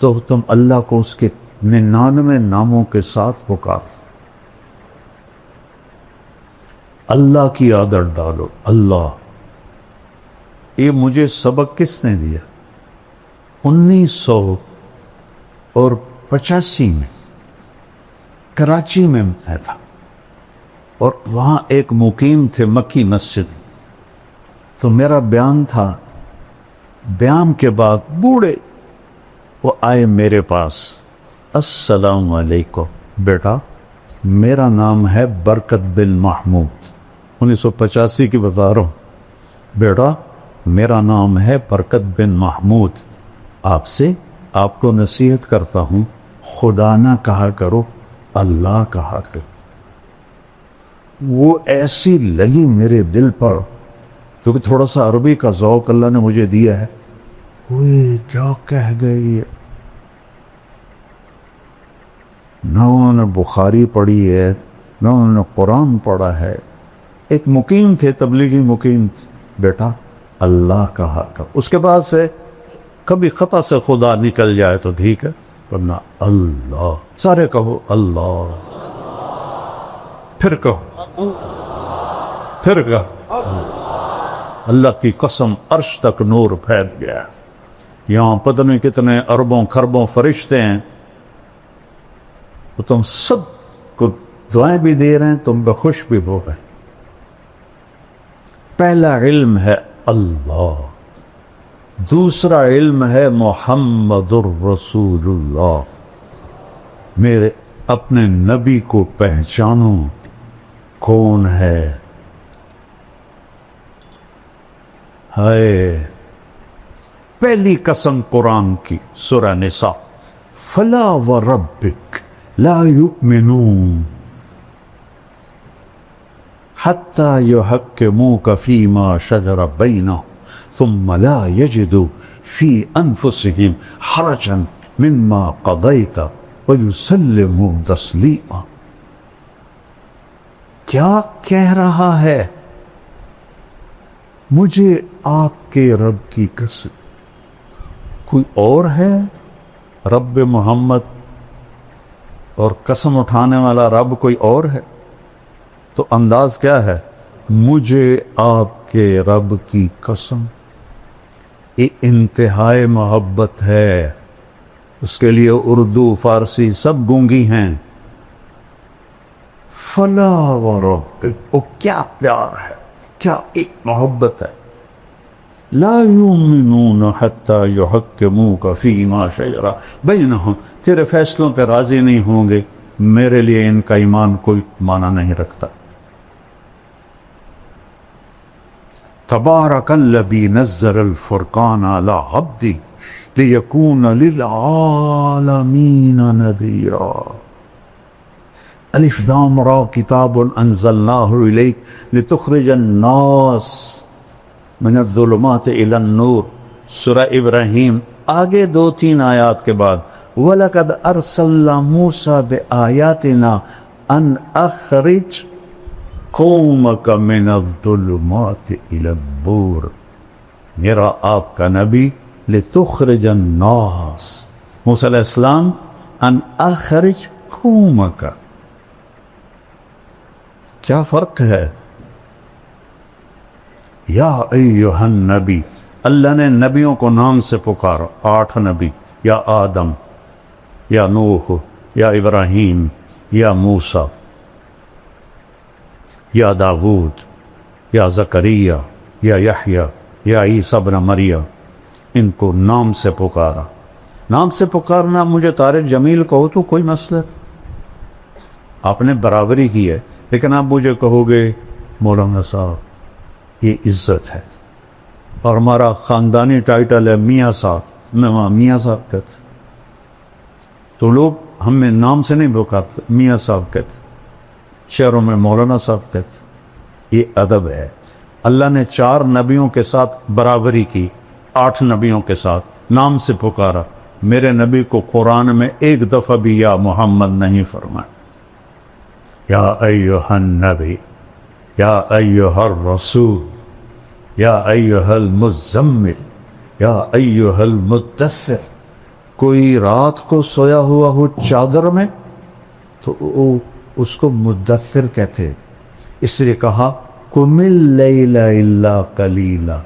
تو تم اللہ کو اس کے 99 ناموں کے ساتھ پکار. اللہ کی عادت ڈالو. اللہ. یہ مجھے سبق کس نے دیا؟ 1985 میں کراچی میں میں تھا، اور وہاں ایک مقیم تھے مکی مسجد. تو میرا بیان تھا، بیان کے بعد بوڑھے وہ آئے میرے پاس. السلام علیکم بیٹا، میرا نام ہے برکت بن محمود. 1985 کی بتا رہا ہوں. بیٹا میرا نام ہے برکت بن محمود، آپ کو نصیحت کرتا ہوں، خدا نہ کہا کرو، اللہ کہا کرو. وہ ایسی لگی میرے دل پر، کیونکہ تھوڑا سا عربی کا ذوق اللہ نے مجھے دیا ہے. وہ کیا کہہ گئی؟ نہ انہوں نے بخاری پڑھی ہے، نہ انہوں نے قرآن پڑھا ہے. ایک مقیم تھے، تبلیغی مقیم تھے. بیٹا اللہ کہا کر. اس کے بعد سے کبھی خطا سے خدا نکل جائے تو ٹھیک ہے، ورنہ اللہ. سارے کہو اللہ، پھر کہو، پھر کہو اللہ کی قسم. عرش تک نور پھیل گیا. یہاں پتہ نہیں کتنے اربوں خربوں فرشتے ہیں، تو تم سب کو دعائیں بھی دے رہے ہیں، تم پہ خوش بھی ہو رہے ہیں. پہلا علم ہے اللہ، دوسرا علم ہے محمد الرسول اللہ. میرے اپنے نبی کو پہچانو کون ہے. ہائے، پہلی قسم قرآن کی، سورہ نساء. فلا وربک لا یؤمنون حتی یحکموک فیما شجر بینہم ثم لا یجدوا فی انفسہم حرجا مما قضیت ویسلموا تسلیما. کیا کہہ رہا ہے؟ مجھے آپ کے رب کی قسم، کوئی اور ہے رب محمد؟ اور قسم اٹھانے والا رب کوئی اور ہے؟ تو انداز کیا ہے؟ مجھے آپ کے رب کی قسم. یہ انتہائی محبت ہے. اس کے لیے اردو فارسی سب گونگی ہیں. فلا وربک، وہ کیا پیار ہے، کیا ایک محبت ہے. لا یؤمنون حتی یحکموک فیما شجر بینہم، تیرے فیصلوں پہ راضی نہیں ہوں گے، میرے لیے ان کا ایمان کوئی معنی نہیں رکھتا. تبارک الذی نزل الفرقان علی عبدہ لیکون للعالمین نذیرا. الف لام را کتاب انزلناہ الیک لتخرج الناس من الظلمات الی النور. سورہ ابراہیم آگے 2-3 آیات کے بعد وَلَقَدْ أَرْسَلْنَا مُوسَى بِآيَاتِنَا أَنْ أَخْرِجْ قَوْمَكَ مِنَ الظُّلُمَاتِ إِلَى النُّورِ. میرا آپ کا نبی لِتُخْرِجَ النَّاسِ، موسیٰ علیہ السلام، أَنْ أَخْرِجْ قَوْمَكَ. کیا فرق ہے؟ یا ایہا النبی، اللہ نے نبیوں کو نام سے پکارا. 8 نبی، یا آدم، یا نوح، یا ابراہیم، یا موسیٰ، یا داود، یا زکریا، یا یحییٰ، یا عیسیٰ ابن مریم. ان کو نام سے پکارا. نام سے پکارنا، مجھے طارق جمیل کہو تو کوئی مسئلہ، آپ نے برابری کی ہے. لیکن آپ مجھے کہو گے مولانا صاحب یہ عزت ہے، اور ہمارا خاندانی ٹائٹل ہے میاں صاحب، میں وہاں میاں صاحب کہتے. تو لوگ ہمیں نام سے نہیں پکارتے، میاں صاحب کہتے، شہروں میں مولانا صاحب کہتے۔ یہ ادب ہے۔ اللہ نے 4 نبیوں کے ساتھ برابری کی، 8 نبیوں کے ساتھ نام سے پکارا۔ میرے نبی کو قرآن میں ایک دفعہ بھی یا محمد نہیں فرمایا۔ یا ایھا النبی، یا ایھا الرسول، یا ایھا المزمل، یا ایھا المدثر۔ کوئی رات کو سویا ہوا ہو چادر میں تو اس کو مدثر کہتے، اس لیے کہا قم اللیل الا قلیلا۔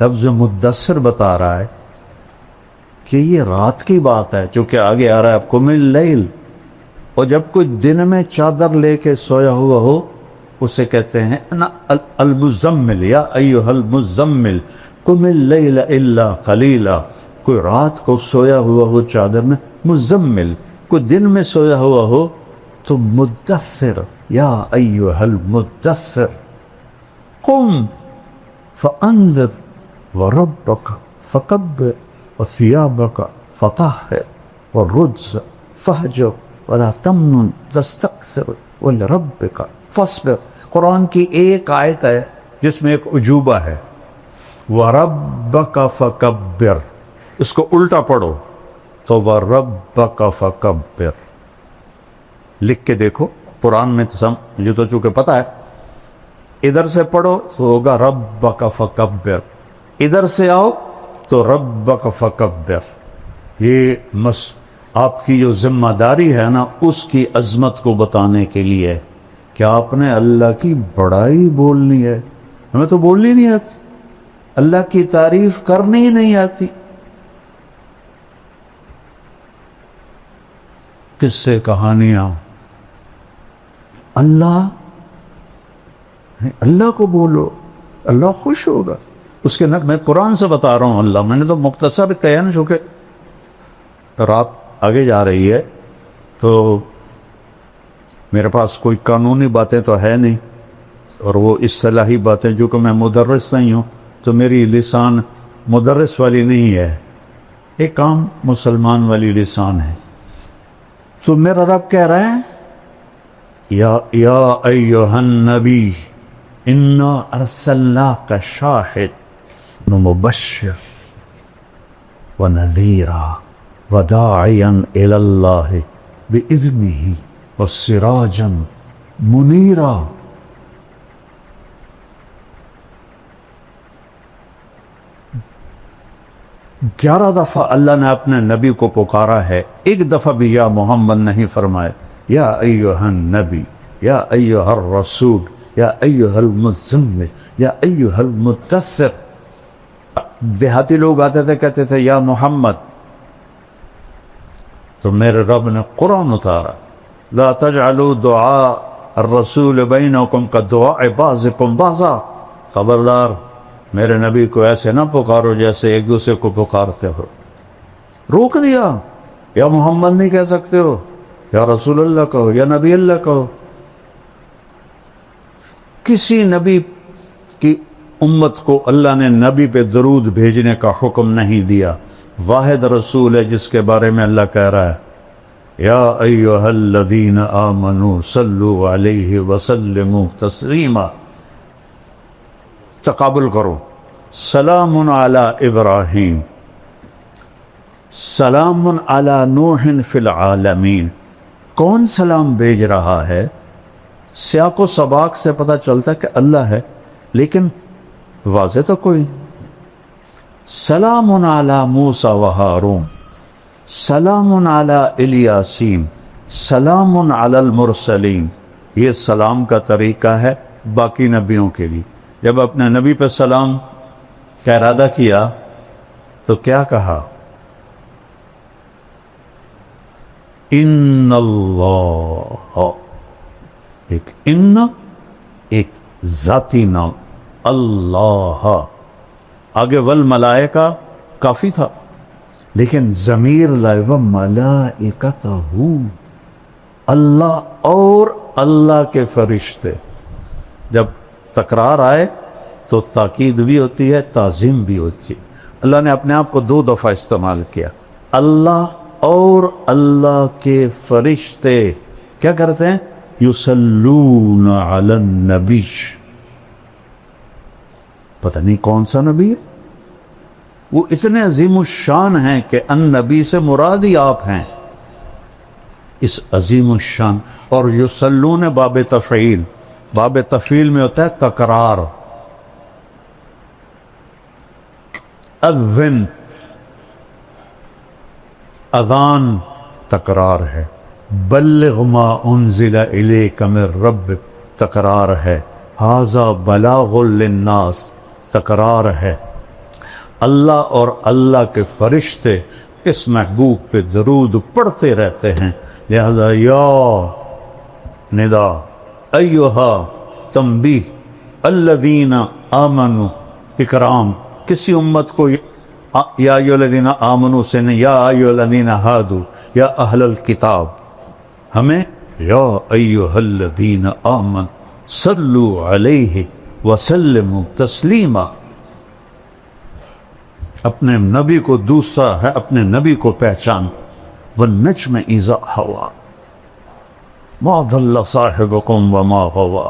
لفظ مدثر بتا رہا ہے کہ یہ رات کی بات ہے، چونکہ آگے آ رہا ہے قم اللیل، اور جب کوئی دن میں چادر لے کے سویا ہوا ہو اسے کہتے ہیں المزمل، یا ایھا المزمل قم اللیل الا قلیلا۔ کوئی رات کو سویا ہوا ہو چادر میں مزمل، کوئی دن میں سویا ہوا ہو تو مدثر، یا ایھا المدثر قم فانذر وربک فکبر وثیابک فطہر والرجز فہجر ولا تمنن تستکثر ولربک فاصبر۔ قرآن کی ایک آیت ہے جس میں ایک عجوبہ ہے، وَرَبَّكَ فَكَبِّرْ، اس کو الٹا پڑھو تو وَرَبَّكَ فَكَبِّرْ لکھ کے دیکھو۔ قرآن میں تو مجھے تو چونکہ پتہ ہے، ادھر سے پڑھو تو ہوگا رَبَّكَ فَكَبِّرْ، ادھر سے آؤ تو رَبَّكَ فَكَبِّرْ۔ یہ آپ کی جو ذمہ داری ہے نا، اس کی عظمت کو بتانے کے لیے کہ آپ نے اللہ کی بڑائی بولنی ہے۔ ہمیں تو بولنی نہیں آتی، اللہ کی تعریف کرنی ہی نہیں آتی۔ کس سے کہانیاں، اللہ کو بولو، اللہ خوش ہوگا۔ اس کے میں قرآن سے بتا رہا ہوں اللہ، میں نے تو مختصر کہا نا، چونکہ رات آگے جا رہی ہے تو میرے پاس کوئی قانونی باتیں تو ہے نہیں، اور وہ اصطلاحی باتیں، جو کہ میں مدرس نہیں ہوں تو میری لسان مدرس والی نہیں ہے، ایک عام مسلمان والی لسان ہے۔ تو میرا رب کہہ رہا ہے یا ایھا النبی انا ارسلناک شاہد ومبشر ونذیرا وداعیا الی اللہ باذنہ وسراجا منیرا۔ 11 دفعہ اللہ نے اپنے نبی کو پکارا ہے، ایک دفعہ بھی یا محمد نہیں فرمائے۔ یا ایھا النبی، یا ایھا الرسول، یا ایھا المزمل، یا ایھا المدثر۔ دیہاتی لوگ آتے تھے کہتے تھے یا محمد، تو میرے رب نے قرآن اتارا، لا تجعلوا دعاء الرسول بینکم کدعاء بعضکم بعضا۔ خبردار، میرے نبی کو ایسے نہ پکارو جیسے ایک دوسرے کو پکارتے ہو۔ روک دیا، یا محمد نہیں کہہ سکتے ہو، یا رسول اللہ کہو، یا نبی اللہ کہو۔ کسی نبی کی امت کو اللہ نے نبی پہ درود بھیجنے کا حکم نہیں دیا، واحد رسول ہے جس کے بارے میں اللہ کہہ رہا ہے یا ایھا الذین آمنوا صلوا علیہ وسلموا تسلیما۔ تقابل کرو، سلام علی ابراہیم، سلام علی نوح فی العالمین۔ کون سلام بھیج رہا ہے؟ سیاق و سباق سے پتہ چلتا ہے کہ اللہ ہے، لیکن واضح تو کوئی۔ سلام علی موسیٰ و ہارون، سلام علی الیاسین، سلام علی المرسلین۔ یہ سلام کا طریقہ ہے باقی نبیوں کے لیے۔ جب اپنے نبی پہ سلام کا ارادہ کیا تو کیا کہا؟ ان اللہ، ایک ان، ایک ذاتی نام اللہ، آگے والملائکہ کافی تھا، لیکن ضمیر لائے وملائکتہ، اللہ اور اللہ کے فرشتے۔ جب تکرار آئے تو تاکید بھی ہوتی ہے، تعظیم بھی ہوتی ہے۔ اللہ نے اپنے آپ کو 2 دفعہ استعمال کیا، اللہ اور اللہ کے فرشتے کیا کرتے ہیں؟ یصلون علی النبی. پتہ نہیں کون سا نبی ہے، وہ اتنے عظیم الشان ہیں کہ النبی سے مراد ہی آپ ہیں. اس عظیم الشان. اور یصلون باب تفعیل، باب تفعیل میں ہوتا ہے تکرار. اذن، اذان تکرار ہے. بلغ ما انزل الیک من ربک تکرار ہے. ھذا بلاغ للناس تکرار ہے. اللہ اور اللہ کے فرشتے اس محبوب پہ درود پڑھتے رہتے ہیں. لہذا یا ندا، ایہا تنبیہ، الذین آمنوا اکرام. کسی امت کو یا ایھا الذین آمنوا سے نہیں، یا ایھا الذین ہادوا، یا اہل الکتاب. ہمیں یا ایھا الذین آمنوا صلوا علیہ وسلموا تسلیما. اپنے نبی کو دوسرا ہے، اپنے نبی کو پہچان. والنجم اذا ہوا ما ضل صاحبکم وما غوا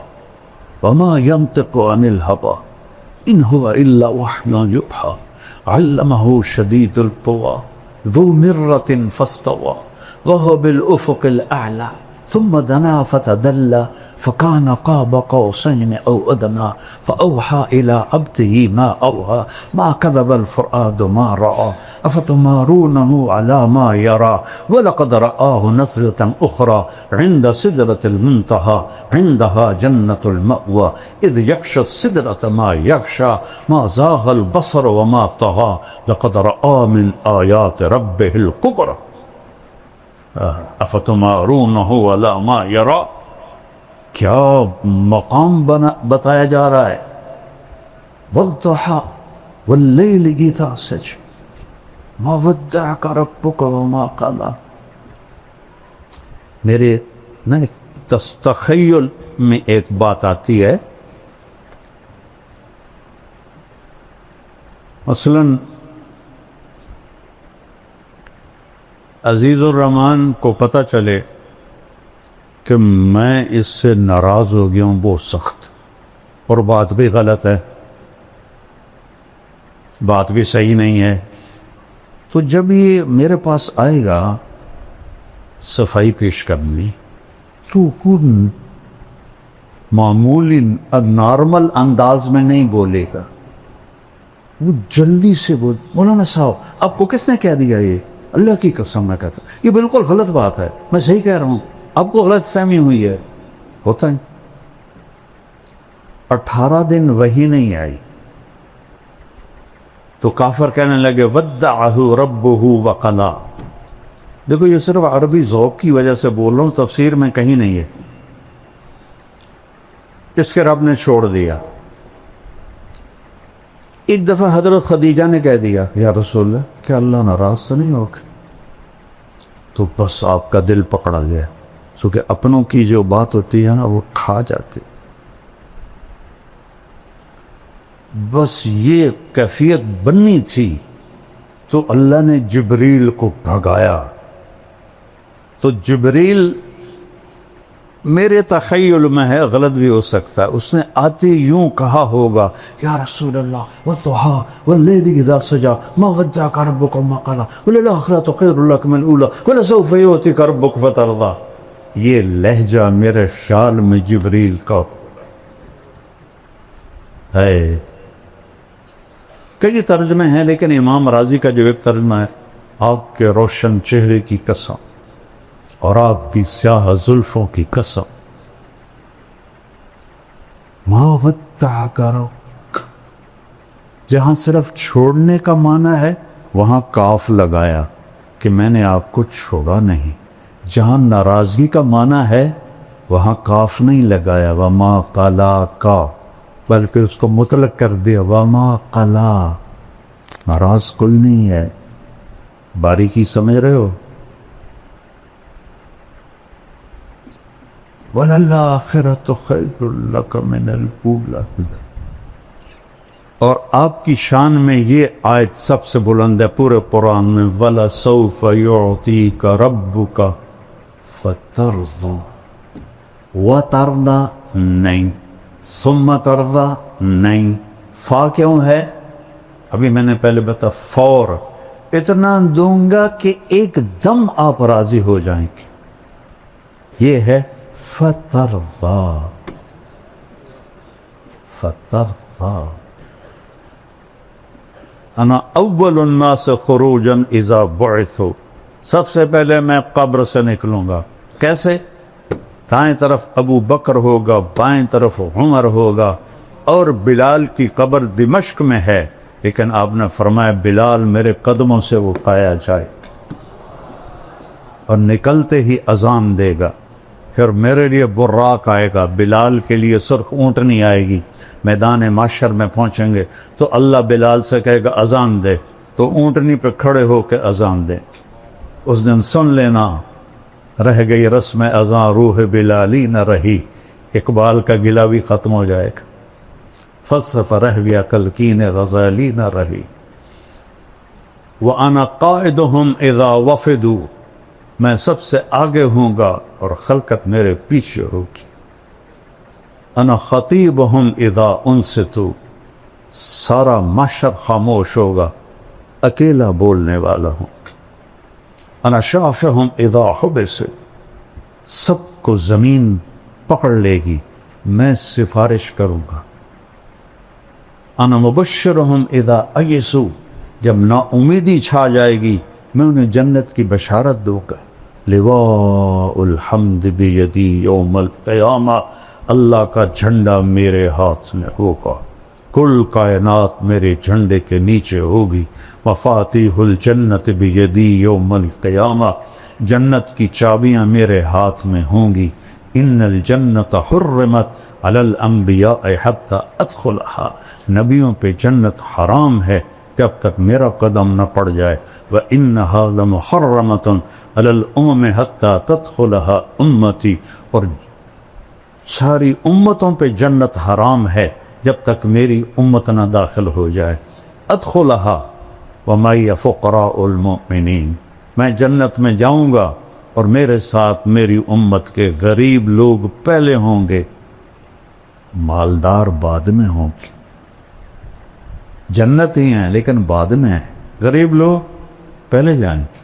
وما ينطق عن الهوى ان هو الا وحی یوحی علمه شدید القوى ذو مرة فاستوى وهو بالافق الاعلى ثم دنا فتدلى فكان قاب قوسين او ادنى فاوحى الى عبده ما اوحى ما كذب الفؤاد ما راى افتمارونه على ما يرى ولقد رآه نزلة اخرى عند سدرة المنتهى عندها جنة المأوى اذ يغشى السدرة ما يغشى ما زاغ البصر وما طغى لقد رآ من آيات ربه الكبرى افتمارونه على ما يرى. کیا مقام بتایا جا رہا ہے. والضحى واللیل اذا سجى ما ودعك ربك وما قلى. میرے تخیل میں ایک بات آتی ہے، مثلاً عزیز الرحمن کو پتہ چلے کہ میں اس سے ناراض ہو گیا ہوں بہت سخت، اور بات بھی غلط ہے، بات بھی صحیح نہیں ہے، تو جب یہ میرے پاس آئے گا صفائی پیش کرنی، تو خود معمولی نارمل انداز میں نہیں بولے گا، وہ جلدی سے بول. مولانا صاحب آپ کو کس نے کہہ دیا؟ یہ اللہ کی قسم میں کہتا ہوں یہ بالکل غلط بات ہے، میں صحیح کہہ رہا ہوں، آپ کو غلط فہمی ہوئی ہے. ہوتا ہے 18 دن وہی نہیں آئی تو کافر کہنے لگے ودعہ ربہ وقلا. دیکھو یہ صرف عربی ذوق کی وجہ سے بول رہا ہوں، تفسیر میں کہیں نہیں ہے. اس کے رب نے چھوڑ دیا. ایک دفعہ حضرت خدیجہ نے کہہ دیا یا رسول اللہ کیا اللہ ناراض تو نہیں ہوگا؟ تو بس آپ کا دل پکڑا گیا، چونکہ اپنوں کی جو بات ہوتی ہے نا وہ کھا جاتی. بس یہ کیفیت بننی تھی تو اللہ نے جبریل کو بھگایا. تو جبریل میرے تخیل میں ہے، غلط بھی ہو سکتا ہے، اس نے آتے یوں کہا ہوگا یا رسول اللہ والضحى واللیل اذا سجى ما ودعك ربك وما قلى وللآخرة خير لك من الأولى ولسوف يؤتيك ربك فترضى. یہ لہجہ میرے خیال میں جبریل کا ہے. کئی ترجمے ہیں لیکن امام راضی کا جو ایک ترجمہ ہے، آپ کے روشن چہرے کی قسم اور آپ کی سیاہ زلفوں کی قسم، ما ودعک ربک. جہاں صرف چھوڑنے کا معنی ہے وہاں کاف لگایا کہ میں نے آپ کو چھوڑا نہیں. جہاں ناراضگی کا معنی ہے وہاں کاف نہیں لگایا وما قلاک، بلکہ اس کو مطلق کر دیا وما قلا. ناراض کل نہیں ہے. باریکی سمجھ رہے ہو؟ وَلَلْآخِرَةُ خَيْرٌ لَكَ مِنَ الْأُولَىٰ. اور آپ کی شان میں یہ آیت سب سے بلند ہے پورے قرآن میں، وَلَسَوْفَ يُعْطِيكَ رَبُّكَ فَتَرْضَى، وَتَرْضَى نہیں، ثُمَّ تَرْضَى نہیں، فا کیوں ہے؟ ابھی میں نے پہلے بتا فور، اتنا دوں گا کہ ایک دم آپ راضی ہو جائیں گے، یہ ہے فَتَرْضَى، فَتَرْضَى۔ انا اول الناس خروجا اذا بعثوا، سب سے پہلے میں قبر سے نکلوں گا، کیسے؟ دائیں طرف ابو بکر ہوگا، بائیں طرف عمر ہوگا، اور بلال کی قبر دمشق میں ہے، لیکن آپ نے فرمایا بلال میرے قدموں سے اٹھایا جائے، اور نکلتے ہی اذان دے گا، پھر میرے لیے براق آئے گا، بلال کے لیے سرخ اونٹنی آئے گی، میدان معشر میں پہنچیں گے تو اللہ بلال سے کہے گا اذان دے، تو اونٹنی پہ کھڑے ہو کے اذان دے، اس دن سن لینا رہ گئی رسم اذان روح بلالی نہ رہی، اقبال کا گلہ بھی ختم ہو جائے گا، فلسفہ رہ گیا کلکین غزالی نہ رہی، وَأَنَا قَائِدُهُمْ إِذَا وَفِدُوا، میں سب سے آگے ہوں گا اور خلقت میرے پیچھے ہوگی، انا خطیبہم اذا انصتوا، سارا محشر خاموش ہوگا، اکیلا بولنے والا ہوں، انا شافہم اذا حبسوا، سب کو زمین پکڑ لے گی، میں سفارش کروں گا، انا مبشرہم اذا ایسوا، جب نا امیدی چھا جائے گی میں انہیں جنت کی بشارت دوں گا، لواء الحمد بیدی یوم القیامہ، اللہ کا جھنڈا میرے ہاتھ میں ہوگا، کل کائنات میرے جھنڈے کے نیچے ہوگی، مفاتیح الجنت بیدی یوم القیامہ، جنت کی چابیاں میرے ہاتھ میں ہوں گی، ان الجنت حرمت علی الانبیاء حتی ادخلہا، نبیوں پہ جنت حرام ہے جب تک میرا قدم نہ پڑ جائے، وَإِنَّهَا لَمُحَرَّمَةٌ عَلَى الْأُمَمِ حَتَّى تَدْخُلَهَا أُمَّتِي، اور ساری امتوں پہ جنت حرام ہے جب تک میری امت نہ داخل ہو جائے، ادخلها وَمَعِيَ فُقَرَاءُ الْمُؤْمِنِينَ، میں جنت میں جاؤں گا اور میرے ساتھ میری امت کے غریب لوگ پہلے ہوں گے، مالدار بعد میں ہوں گے، جنت ہی ہیں لیکن بعد میں ہیں، غریب لوگ پہلے جائیں گے،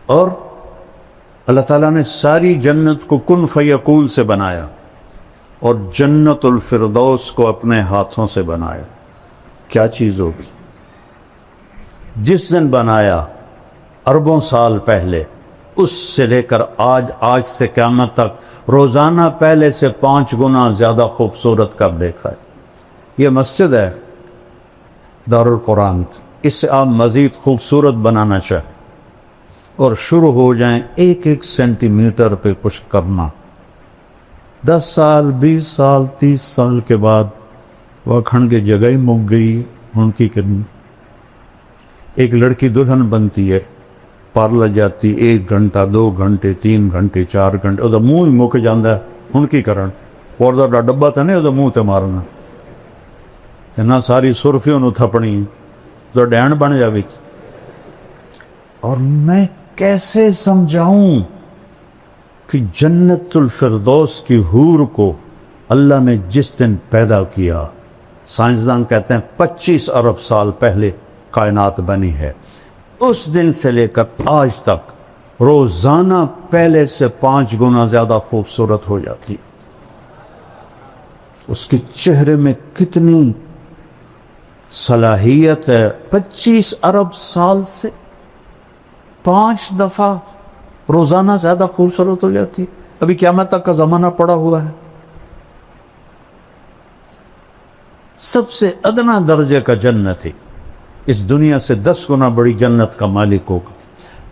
اور اللہ تعالیٰ نے ساری جنت کو کن فیکون سے بنایا اور جنت الفردوس کو اپنے ہاتھوں سے بنایا، کیا چیز ہوگی؟ جس دن بنایا اربوں سال پہلے، اس سے لے کر آج سے قیامت تک روزانہ پہلے سے 5 گنا زیادہ خوبصورت کر دیکھا ہے۔ یہ مسجد ہے دارالقرآن، اس سے آپ مزید خوبصورت بنانا چاہیں اور شروع ہو جائیں 1 سینٹی میٹر پہ کچھ کرنا، 10 سال 20 سال 30 سال کے بعد وہ کھنڈ کی جگہ ہی مک گئی، ان کی کرنی۔ ایک لڑکی دلہن بنتی ہے، پارلر جاتی 1 گھنٹہ 2 گھنٹے 3 گھنٹے 4 گھنٹے، وہ منہ ہی مک جاندہ ہے، ان کی کرن اور دا ڈبا تھا نہیں وہ منہ تے مارنا نہ، ساری سرفی انہوں تھپنی تو ڈین بن جاوی۔ اور میں کیسے سمجھاؤں کہ جنت الفردوس کی حور کو اللہ نے جس دن پیدا کیا، سائنسدان کہتے ہیں 25 ارب سال پہلے کائنات بنی ہے، اس دن سے لے کر آج تک روزانہ پہلے سے 5 گنا زیادہ خوبصورت ہو جاتی، اس کے چہرے میں کتنی صلاحیت ہے، 25 ارب سال سے 5 دفعہ روزانہ زیادہ خوبصورت ہو جاتی۔ ابھی قیامت تک کا زمانہ پڑا ہوا ہے، سب سے ادنا درجے کا جنت ہے، اس دنیا سے 10 گنا بڑی جنت کا مالک ہوگا،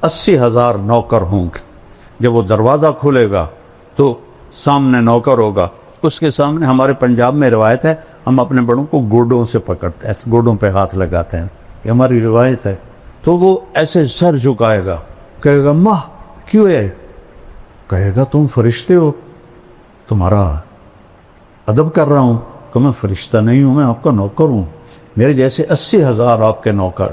80,000 نوکر ہوں گے، جب وہ دروازہ کھولے گا تو سامنے نوکر ہوگا، اس کے سامنے ہمارے پنجاب میں روایت ہے ہم اپنے بڑوں کو گوڈوں سے پکڑتے ہیں، ایسے گوڈوں پہ ہاتھ لگاتے ہیں، یہ ہماری روایت ہے، تو وہ ایسے سر جھکائے گا، کہے گا ماں کیوں ہے؟ کہے گا تم فرشتے ہو، تمہارا ادب کر رہا ہوں کہ میں فرشتہ نہیں ہوں، میں آپ کا نوکر ہوں، میرے جیسے 80,000 آپ کے نوکر.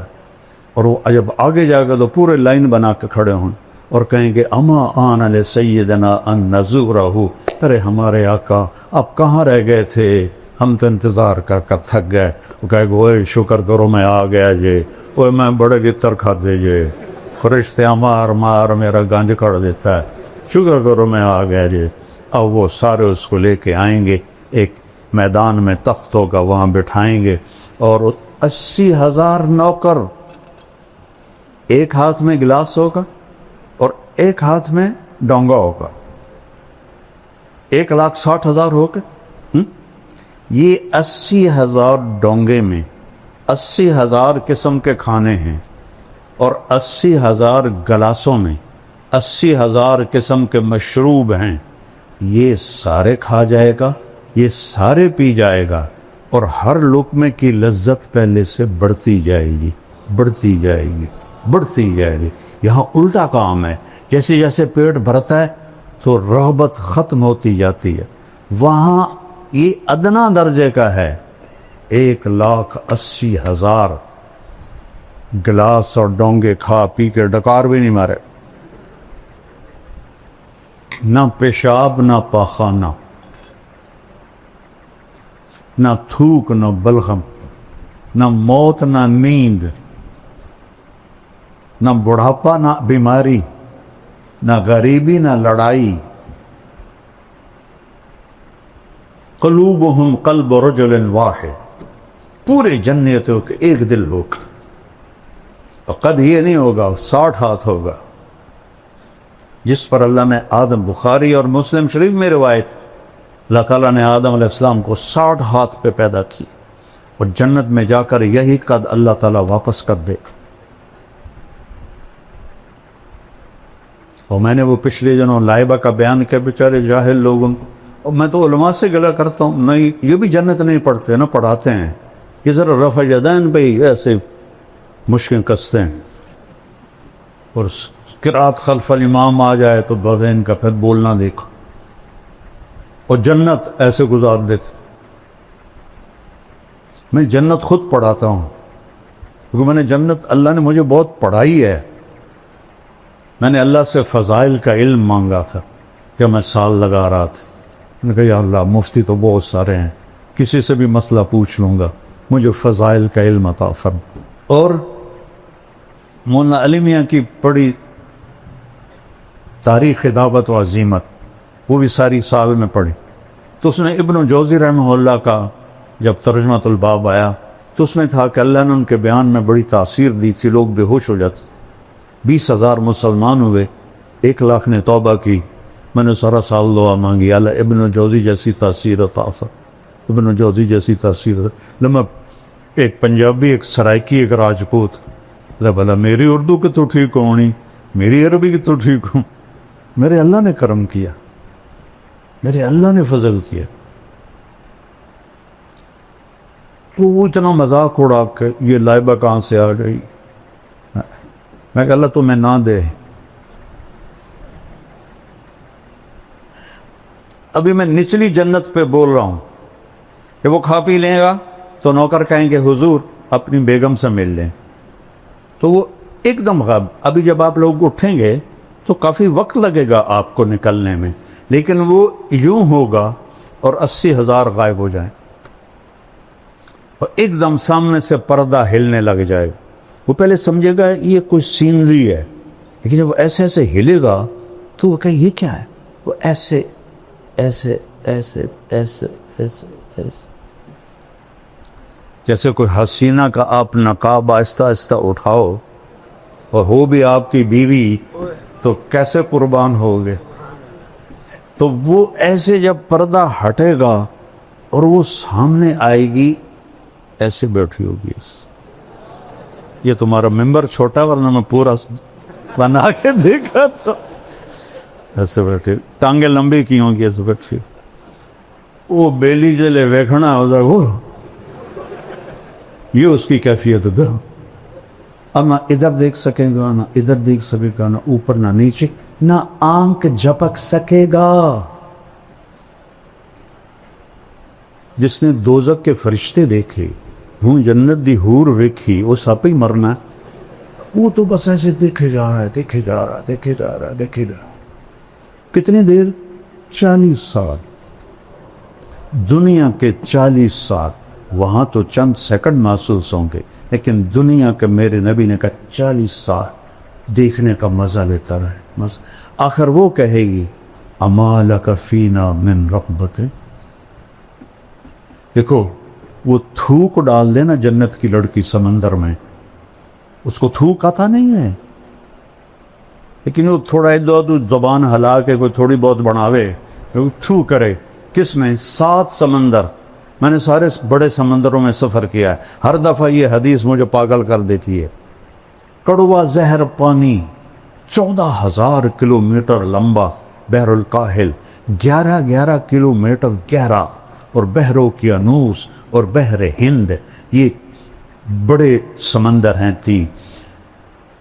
اور وہ جب آگے جا گا تو پورے لائن بنا کے کھڑے ہوں اور کہیں گے اما آن علی سیدنا ان نزورہ، ارے ہمارے آقا آپ کہاں رہ گئے تھے، ہم تو انتظار کر کر تھک گئے. وہ کہے گا اوے شکر کرو میں آ گیا جی، اوے میں بڑے گتر کھا دے جی، فرشتے مار مار میرا گنج کر دیتا ہے، شکر کرو میں آ گیا جی. اب وہ سارے اس کو لے کے آئیں گے، ایک میدان میں تخت ہوگا وہاں بٹھائیں گے، اور 80,000 نوکر، ایک ہاتھ میں گلاس ہوگا اور ایک ہاتھ میں ڈونگا ہوگا، 1,60,000 ہو گئے. یہ 80,000 ڈونگے میں 80,000 قسم کے کھانے ہیں، اور 80,000 گلاسوں میں 80,000 قسم کے مشروب ہیں. یہ سارے کھا جائے گا، یہ سارے پی جائے گا، اور ہر لقمے کی لذت پہلے سے بڑھتی جائے گی، بڑھتی جائے گی، بڑھتی جائے گی. یہاں الٹا کام ہے، جیسے جیسے پیٹ بھرتا ہے تو رغبت ختم ہوتی جاتی ہے. وہاں یہ ادنا درجے کا ہے، 1,80,000 گلاس اور ڈونگے کھا پی کے ڈکار بھی نہیں مارے، نہ پیشاب نہ پاخانہ، نہ تھوک نہ بلغم، نہ موت نہ نیند، نہ بڑھاپا نہ بیماری، نہ غریبی نہ لڑائی. قلوبہم قلب رجل واحد، پورے جنتوں کے ایک دل ہوگا. اور قد یہ نہیں ہوگا، 60 ہاتھ ہوگا، جس پر اللہ نے آدم، بخاری اور مسلم شریف میں روایت، اللہ تعالیٰ نے آدم علیہ السلام کو 60 ہاتھ پہ پیدا کی، اور جنت میں جا کر یہی قد اللہ تعالیٰ واپس کر دے. اور میں نے وہ پچھلے دنوں لائبہ کا بیان کیا، بیچارے جاہل لوگوں کو، اور میں تو علماء سے گلہ کرتا ہوں، نہیں یہ بھی جنت نہیں پڑھتے، نہ پڑھاتے ہیں، یہ ذرا رفع یدین پہ ہی ایسے مشکل کستے ہیں، اور قرات خلف الامام آ جائے تو بغین کا پھر بولنا دیکھو، اور جنت ایسے گزار دیتے. میں جنت خود پڑھاتا ہوں، کیونکہ میں نے جنت، اللہ نے مجھے بہت پڑھائی ہے. میں نے اللہ سے فضائل کا علم مانگا تھا کہ میں سال لگا رہا تھا، میں نے کہا یا اللہ مفتی تو بہت سارے ہیں، کسی سے بھی مسئلہ پوچھ لوں گا، مجھے فضائل کا علم عطا فرما. اور مولانا علی میاں کی بڑی تاریخ دعوت و عظیمت، وہ بھی ساری سال میں پڑھی. تو اس نے ابن جوزی رحمہ اللہ کا جب ترجمۃ الباب آیا تو اس میں تھا کہ اللہ نے ان کے بیان میں بڑی تاثیر دی تھی، لوگ بے ہوش ہو جاتے. 20,000 مسلمان ہوئے، 1,00,000 نے توبہ کی. میں نے سارا سال دعا مانگی، اللہ ابن جوزی جیسی تاثیر عطا فرما، ابن جوزی جیسی تاثیر. لما ایک پنجابی، ایک سرائکی، ایک راجپوت، بلا میری اردو کی تو ٹھیک ہونی، میری عربی کی تو ٹھیک ہوں. میرے اللہ نے کرم کیا، میرے اللہ نے فضل کیا. تو وہ اتنا مذاق اڑا کہ یہ لائبہ کہاں سے آ گئی. میں کہ اللہ تمہیں نہ دے. ابھی میں نچلی جنت پہ بول رہا ہوں کہ وہ کھا پی لے گا تو نوکر کہیں گے حضور اپنی بیگم سے مل لیں، تو وہ ایک دم غائب. ابھی جب آپ لوگ اٹھیں گے تو کافی وقت لگے گا آپ کو نکلنے میں، لیکن وہ یوں ہوگا اور 80,000 غائب ہو جائیں، اور ایک دم سامنے سے پردہ ہلنے لگ جائے گا. وہ پہلے سمجھے گا یہ کوئی سینری ہے، لیکن جب وہ ایسے ایسے ہلے گا تو وہ کہے یہ کیا ہے. وہ ایسے ایسے ایسے ایسے ایسے ایسے، جیسے کوئی حسینہ کا آپ نقاب آہستہ آہستہ اٹھاؤ اور ہو بھی آپ کی بیوی تو کیسے قربان ہوگے. تو وہ ایسے جب پردہ ہٹے گا اور وہ سامنے آئے گی، ایسے بیٹھی ہوگی. یہ تمہارا ممبر چھوٹا، ورنہ میں پورا بنا کے دیکھا تو ایسے بیٹھے، ٹانگیں لمبی کی ہوں گی، ایسے بیٹھی. وہ بیلی جلے ویکھنا ادھر، وہ یہ اس کی کیفیت ہے. اب نہ ادھر دیکھ سکے گا، نہ ادھر دیکھ سکے گا، نہ اوپر نہ نیچے، نہ آنکھ جھپک سکے گا. جس نے دوزخ کے فرشتے دیکھے، ہوں جنت دی حور ویکھی، وہ سپ ہی مرنا ہے، وہ تو بس ایسے دیکھے جا رہا ہے، دیکھے جا رہا ہے، دیکھے جا رہا ہے، دیکھے جا رہا ہے۔ کتنی دیر؟ 40 سال۔ دنیا کے 40 سال، وہاں تو چند سیکنڈ محسوس ہوں گے، لیکن دنیا کے میرے نبی نے کہا 40 سال دیکھنے کا مزہ لیتا رہے۔ آخر وہ کہے گی اما لک فینا من رغبت، دیکھو وہ تھوک ڈال دے نا جنت کی لڑکی سمندر میں، اس کو تھوک آتا نہیں ہے، لیکن وہ تھوڑا ادھر زبان ہلا کے کوئی تھوڑی بہت بناوے، تھو کرے۔ کس میں؟ 7 سمندر۔ میں نے سارے بڑے سمندروں میں سفر کیا ہے، ہر دفعہ یہ حدیث مجھے پاگل کر دیتی ہے۔ کڑوا زہر پانی 14,000 کلومیٹر لمبا بحر الکاہل، 11 کلومیٹر گہرا، اور بحر اوقیانوس اور بحر ہند، یہ بڑے سمندر ہیں 3۔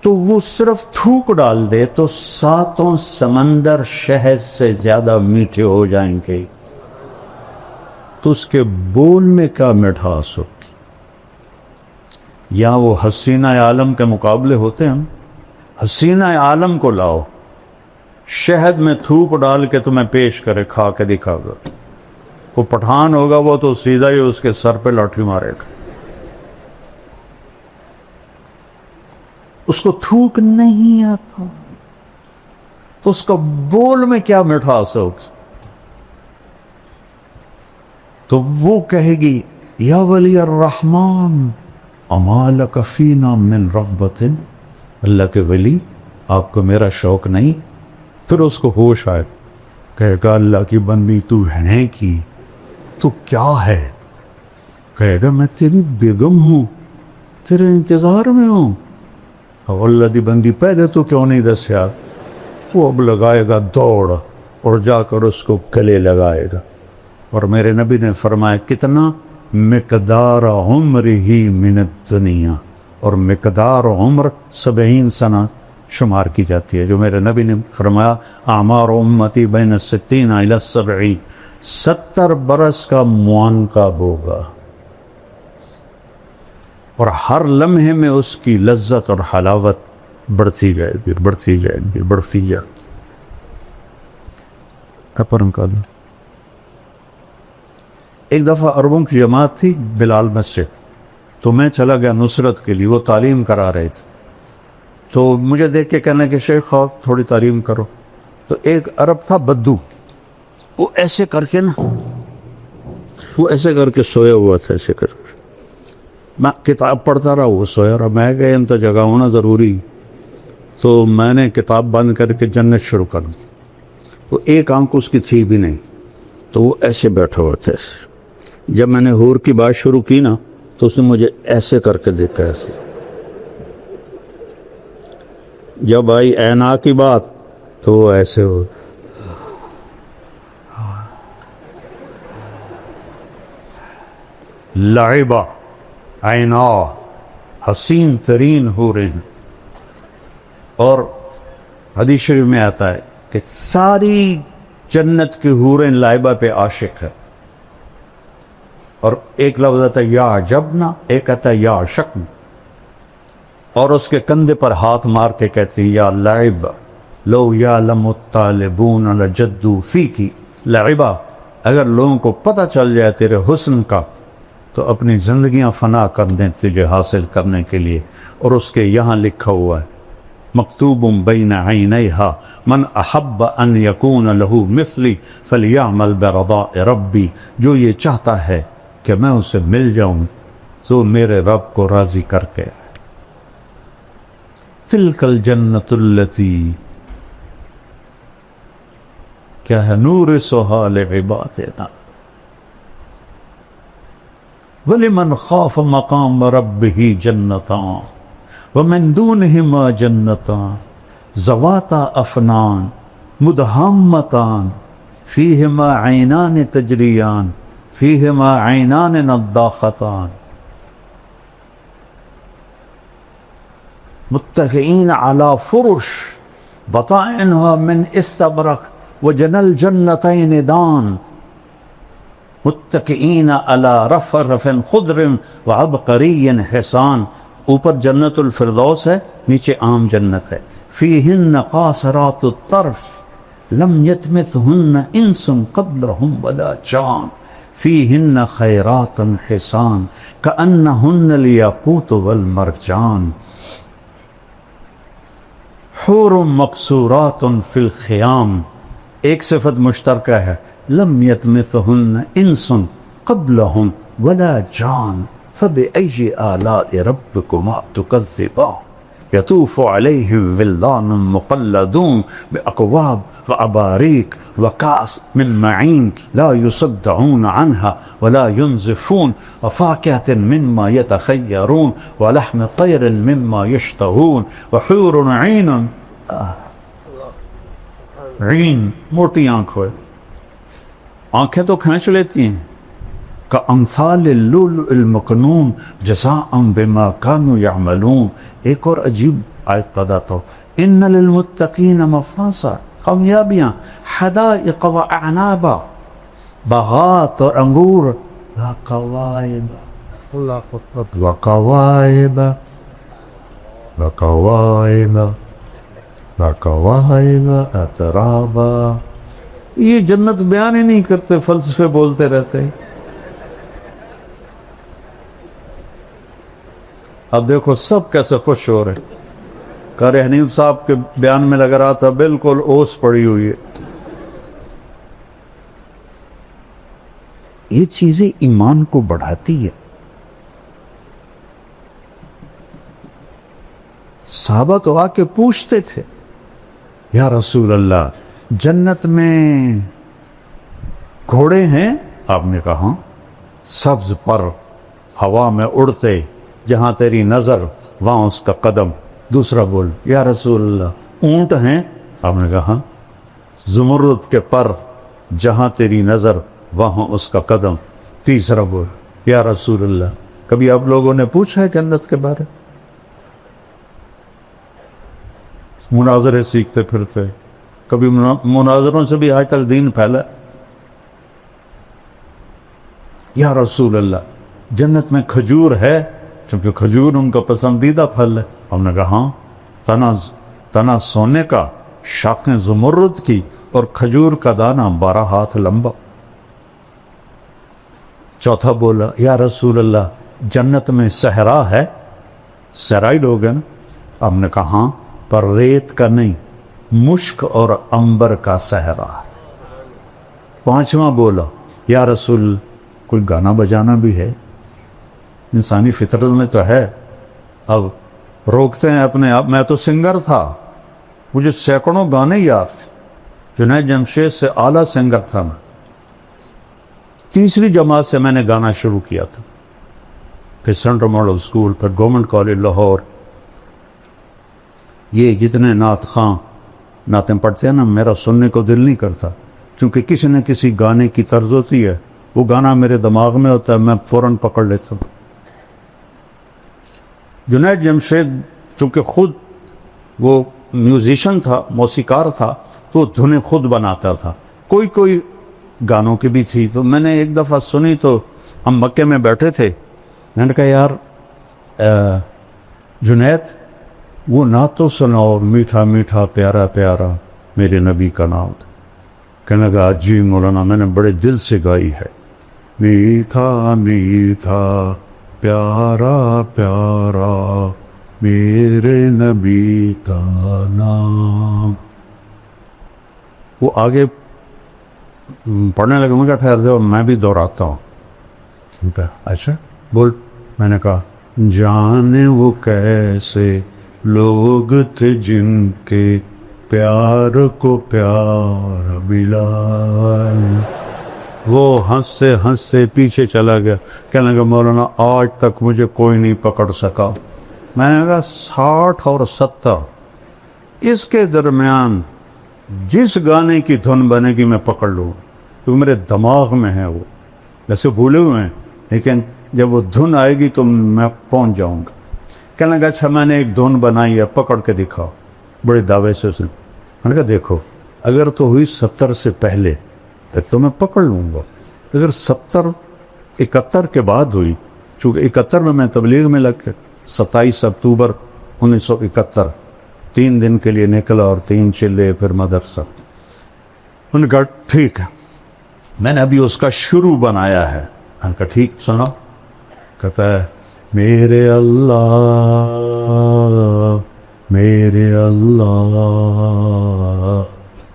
تو وہ صرف تھوک ڈال دے تو 7 سمندر شہد سے زیادہ میٹھے ہو جائیں گے، تو اس کے بول میں کیا مٹھاس ہوگی؟ یا وہ حسینہ عالم کے مقابلے ہوتے ہیں؟ حسینہ عالم کو لاؤ، شہد میں تھوک ڈال کے تمہیں پیش کرے، کھا کے دکھا گا، وہ پٹھان ہوگا وہ تو سیدھا ہی اس کے سر پہ لاٹھی مارے گا۔ اس کو تھوک نہیں آتا تو اس کا بول میں کیا مٹھاس ہوگی؟ تو وہ کہے گی یا ولی الرحمن اما لک فینا من رغبت، اللہ کے ولی آپ کو میرا شوق نہیں؟ پھر اس کو ہوش آئے، کہے گا اللہ کی بندی تو ہے کی، تو کیا ہے؟ کہے گا میں تیری بیگم ہوں، تیرے انتظار میں ہوں۔ اللہ دی بندی پہلے تو کیوں نہیں دسیا؟ وہ اب لگائے گا دوڑ اور جا کر اس کو گلے لگائے گا، اور میرے نبی نے فرمایا کتنا؟ مقدار عمر ہی من الدنیا، اور مقدار عمر 70 سنہ شمار کی جاتی ہے، جو میرے نبی نے فرمایا اعمار امتی بین 60 الی 70، 70 برس کا معانقہ ہوگا، اور ہر لمحے میں اس کی لذت اور حلاوت بڑھتی جائے گی، بڑھتی جائے گی، بڑھتی جائے گی۔ ایک دفعہ عربوں کی جماعت تھی بلال مسجد، تو میں چلا گیا نصرت کے لیے، وہ تعلیم کرا رہے تھے، تو مجھے دیکھ کے کہنے کہ شیخ آپ تھوڑی تعلیم کرو۔ تو ایک عرب تھا بدو، وہ ایسے کر کے نا، وہ ایسے کر کے سویا ہوا تھا، ایسے کر کے میں کتاب پڑھتا رہا، وہ سویا رہا، میں کہ ان تو جگہ ہونا ضروری، تو میں نے کتاب بند کر کے جنت شروع کر دی، تو ایک آنکھ اس کی تھی بھی نہیں، تو وہ ایسے بیٹھا ہوا تھا۔ جب میں نے حور کی بات شروع کی نا تو اس نے مجھے ایسے کر کے دیکھا، ایسے۔ جب آئی اینا کی بات تو وہ ایسے ہو، لعبہ عینا، حسین ترین حوریں ہیں، اور حدیث شریف میں آتا ہے کہ ساری جنت کی حوریں لعبہ پہ عاشق ہے، اور ایک لفظ آتا ہے یا عجبنا، ایک آتا ہے یا عشقنا، اور اس کے کندھے پر ہاتھ مار کے کہتی یا لعبہ لو یعلم الطالبون لجدوا فیکی لعبہ، اگر لوگوں کو پتہ چل جائے تیرے حسن کا تو اپنی زندگیاں فنا کر دیں تجھے حاصل کرنے کے لیے۔ اور اس کے یہاں لکھا ہوا ہے مکتوب بین عینیہا من احب ان یکون لہو مثلی فلیعمل برضاء ربی، جو یہ چاہتا ہے کہ میں اسے مل جاؤں تو میرے رب کو راضی کر کے۔ تلک الجنت التی، کیا ہے؟ نورثھا لعبادنا وَلِمَنْ خَافَ مَقَامَ رَبِّهِ جَنَّتَانِ وَمِن دُونِهِمَا جَنَّتَانِ ذَوَاتَا أَفْنَانٍ مُدْهَامَّتَانِ فِيهِمَا عَيْنَانِ تَجْرِيَانِ فِيهِمَا عَيْنَانِ نَضَّاخَتَانِ مُتَّكِئِينَ عَلَى فُرُشٍ بَطَائِنُهَا مِنْ إِسْتَبْرَقٍ وَجَنَى الْجَنَّتَيْنِ دَانٍ متکئین علی رفرف خضر وعبقری حسان. اوپر جنت الفردوس ہے، نیچے عام جنت ہے. فیہن قاصرات الطرف لم یطمثہن انس قبلہم ولا جان. فیہن خیرات حسان کأنہن الیاقوت والمرجان. حور مقصورات فی الخیام، ایک صفت مشترکہ ہے، لم یطمثہن انس قبلہم ولا جان. فبأی آلاء ربکما تکذبان. یطوف علیہم ولدان مخلدون بأکواب وأباریک وکأس من معین لا یصدعون عنها ولا ینزفون وفاکہة مما یتخیرون ولحم طیر مما یشتہون وحور عین. عین موٹی آنکھ ہوئے، آنکھیں تو کھینچ لیتی ہیں. کأمثال اللؤلؤ المکنون جزاء بما كانوا يعملون. ایک اور عجیب آیت بتاتا ہوں. ان للمتقین مفازا، کامیابیاں، حدائق و اعنابا، باغات اور انگور، وکواعب وکواعب وکواعب وکواعب اترابا. یہ جنت بیان ہی نہیں کرتے، فلسفے بولتے رہتے. اب دیکھو سب کیسے خوش ہو رہے. قاری حنیف صاحب کے بیان میں لگ رہا تھا بالکل اوس پڑی ہوئی ہے. یہ چیزیں ایمان کو بڑھاتی ہے. صحابہ تو آ کے پوچھتے تھے یا رسول اللہ جنت میں گھوڑے ہیں؟ آپ نے کہا سبز پر ہوا میں اڑتے، جہاں تیری نظر وہاں اس کا قدم. دوسرا بول یا رسول اللہ اونٹ ہیں؟ آپ نے کہا زمرد کے پر، جہاں تیری نظر وہاں اس کا قدم. تیسرا بول یا رسول اللہ کبھی آپ لوگوں نے پوچھا ہے جنت کے بارے؟ مناظرے سیکھتے پھرتے، کبھی مناظروں سے بھی آج تک دین پھیلا. یا رسول اللہ جنت میں کھجور ہے؟ چونکہ کھجور ان کا پسندیدہ پھل ہے. ہم نے کہا ہاں، تنا سونے کا، شاخیں زمرد کی، اور کھجور کا دانہ 12 ہاتھ لمبا. چوتھا بولا یا رسول اللہ جنت میں صحرا ہے؟ صحرائی لوگ ہیں. ہم نے کہا ہاں، پر ریت کا نہیں، مشک اور عنبر کا صحرا. پانچواں بولا یا رسول کوئی گانا بجانا بھی ہے؟ انسانی فطرت میں تو ہے. اب روکتے ہیں اپنے آپ. میں تو سنگر تھا، مجھے سینکڑوں گانے یاد تھے. جنید جمشید سے اعلیٰ سنگر تھا میں. تیسری جماعت سے میں نے گانا شروع کیا تھا، پھر سینٹرل ماڈل اسکول، پھر گورنمنٹ کالج لاہور. یہ جتنے نعت خواں نعتیں پڑھتے ہیں نا، میرا سننے کو دل نہیں کرتا، چونکہ کسی نہ کسی گانے کی طرز ہوتی ہے. وہ گانا میرے دماغ میں ہوتا ہے، میں فوراً پکڑ لیتا ہوں. جنید جمشید چونکہ خود وہ میوزیشن تھا، موسیقار تھا، تو دھنیں خود بناتا تھا. کوئی گانوں کی بھی تھی. تو میں نے ایک دفعہ سنی تو ہم مکے میں بیٹھے تھے. میں نے کہا یار جنید وہ نعت تو سناؤ، میٹھا میٹھا پیارا پیارا میرے نبی کا نام. کہنے لگا جی مولانا میں نے بڑے دل سے گائی ہے. میٹھا میٹھا پیارا پیارا میرے نبی کا نام. وہ آگے پڑھنے لگے. میں کہا ٹھہر جاؤ میں بھی دہراتا ہوں. اچھا بول. میں نے کہا جانے وہ کیسے لوگ تھے جن کے پیار کو پیار ملا. وہ ہنستے پیچھے چلا گیا. کہنے لگا مولانا آج تک مجھے کوئی نہیں پکڑ سکا. میں نے کہا 60 اور 70 اس کے درمیان جس گانے کی دھن بنے گی میں پکڑ لوں، تو میرے دماغ میں ہے. وہ ویسے بھولے ہوئے ہیں لیکن جب وہ دھن آئے گی تو میں پہنچ جاؤں گا. کہنے لگا اچھا میں نے ایک دھن بنائی ہے، پکڑ کے دکھاؤ. بڑے دعوے سے اس نے. میں نے کہا دیکھو اگر تو ہوئی 70 سے پہلے تک تو میں پکڑ لوں گا، اگر 71 کے بعد ہوئی، چونکہ 71 میں میں تبلیغ میں لگ گیا، 27 اکتوبر 1971 3 دن کے لیے نکلا اور 3 چلے پھر مدرسہ. انہوں نے کہا ٹھیک ہے، میں نے ابھی اس کا شروع بنایا ہے. میں نے کہا ٹھیک سنا. کہتا ہے میرے اللہ میرے اللہ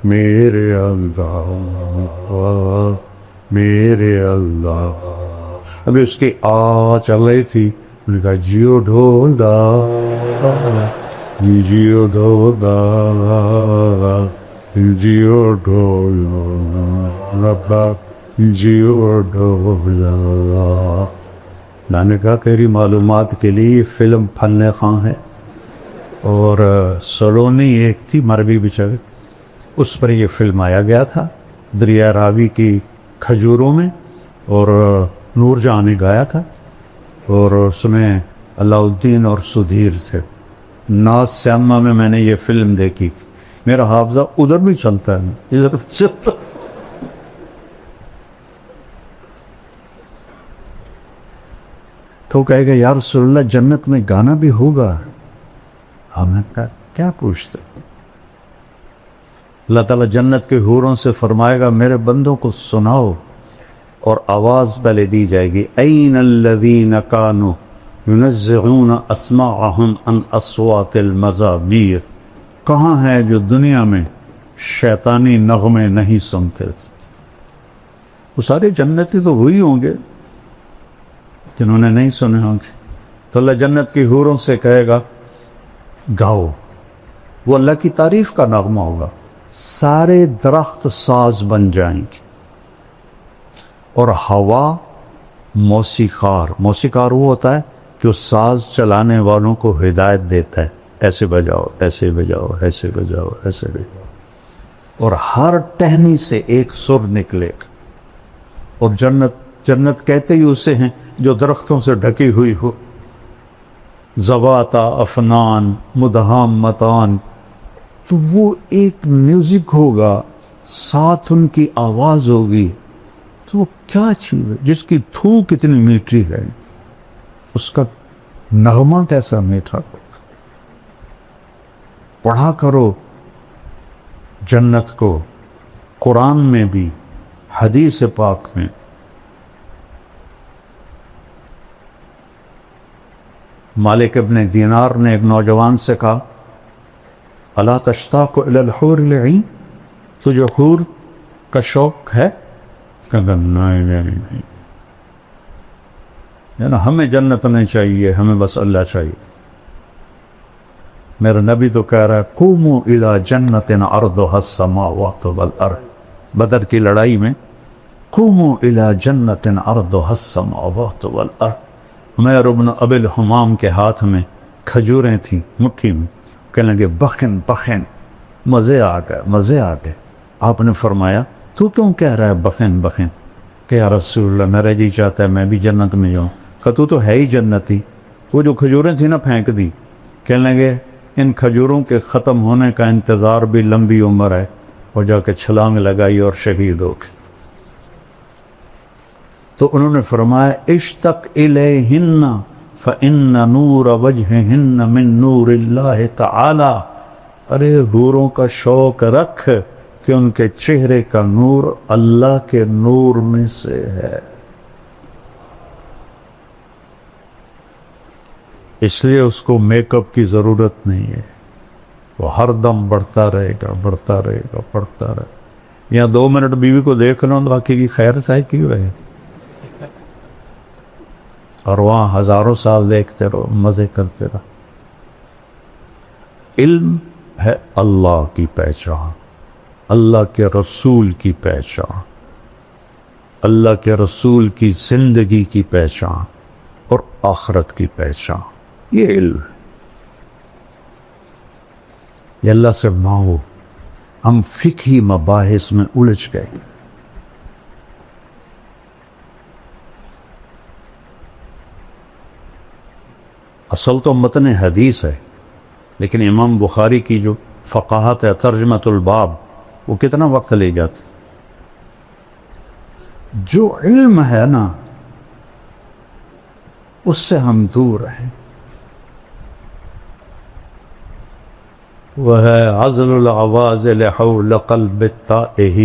میرے اللہ میرے اللہ. ابھی اس کی چل رہی تھی. انہوں نے کہا جیو ڈھولا جیو ڈھولا جیو ڈھولا ربا جیو ڈھولا. میں نے کہا تیری معلومات کے لیے یہ فلم پھلنے خاں ہے، اور سلونی ایک تھی مربی بیچارے، اس پر یہ فلم آیا گیا تھا دریا راوی کی کھجوروں میں، اور نور جہاں نے گایا تھا، اور اس میں علاء الدین اور سدھیر تھے. ناز سیما میں نے یہ فلم دیکھی تھی. میرا حافظہ ادھر بھی چلتا ہے، ادھر چلتا. تو کہے گا یا رسول اللہ جنت میں گانا بھی ہوگا. ہم نے کہا کیا پوچھتے؟ اللہ تعالیٰ جنت کے حوروں سے فرمائے گا میرے بندوں کو سناؤ، اور آواز پہلے دی جائے گی این الذین کانوا ینزعون اسماعہم عن اصوات المزامیر. کہاں ہے جو دنیا میں شیطانی نغمے نہیں سنتے تھے؟ وہ سارے جنتی تو وہی ہوں گے جنہوں نے نہیں سنے ہوں گے. تو اللہ جنت کی حوروں سے کہے گا گاؤ. وہ اللہ کی تعریف کا نغمہ ہوگا. سارے درخت ساز بن جائیں گے، اور ہوا موسیقار. موسیقار وہ ہوتا ہے جو ساز چلانے والوں کو ہدایت دیتا ہے، ایسے بجاؤ ایسے بجاؤ ایسے بجاؤ ایسے بجاؤ، اور ہر ٹہنی سے ایک سر نکلے گا. اور جنت کہتے ہی اسے ہیں جو درختوں سے ڈھکی ہوئی ہو. زواتا افنان مدہامتان. تو وہ ایک میوزک ہوگا، ساتھ ان کی آواز ہوگی. تو وہ کیا چیز ہے جس کی تھوک اتنی میٹھی ہے، اس کا نغمہ کیسا میٹھا ہوگا. پڑھا کرو جنت کو، قرآن میں بھی حدیث پاک میں. مالک ابن دینار نے ایک نوجوان سے کہا الا تشتاق الی الحور العین، تجھے حور کا شوق ہے؟ کہا نہیں. یعنی ہمیں جنت نہیں چاہیے، ہمیں بس اللہ چاہیے. میرا نبی تو کہہ رہا ہے قوموا الی جنت عرضها السماوات والارض. بدر کی لڑائی میں قوموا الی جنت عرضها السماوات والارض. عمیر بن ابی الحمام کے ہاتھ میں کھجوریں تھیں مٹھی میں. کہنے لگے بخن بخن، مزے آ گئے مزے آ گئے. آپ نے فرمایا تو کیوں کہہ رہا ہے بخن بخن؟ کہ یا رسول اللہ میرا جی چاہتا ہے میں بھی جنت میں جاؤں. کہ تو ہے ہی جنتی. وہ جو کھجوریں تھیں نا پھینک دی. کہنے لگے ان کھجوروں کے ختم ہونے کا انتظار بھی لمبی عمر ہے. اور جا کے چھلانگ لگائی اور شہید ہو گئے. تو انہوں نے فرمایا اشتق الیہن فإن نور وجہہن من نور اللہ تعالی. ارے حوروں کا شوق رکھ کہ ان کے چہرے کا نور اللہ کے نور میں سے ہے. اس لیے اس کو میک اپ کی ضرورت نہیں ہے. وہ ہر دم بڑھتا رہے گا بڑھتا رہے گا بڑھتا رہے گا. یہاں 2 منٹ بیوی کو دیکھ لو تو باقی کی خیر سائے کیوں رہے، اور وہاں ہزاروں سال دیکھتے رہو مزے کرتے رہو. علم ہے اللہ کی پہچان، اللہ کے رسول کی پہچان، اللہ کے رسول کی زندگی کی پہچان اور آخرت کی پہچان. یہ علم ہے. یہ اللہ سے مانگو. ہم فقہی مباحث میں الجھ گئے. اصل تو متن حدیث ہے، لیکن امام بخاری کی جو فقاہت ہے ترجمۃ الباب وہ کتنا وقت لے جاتی. جو علم ہے نا اس سے ہم دور ہیں. وہ ہے عزل العوازل حول قلب التائه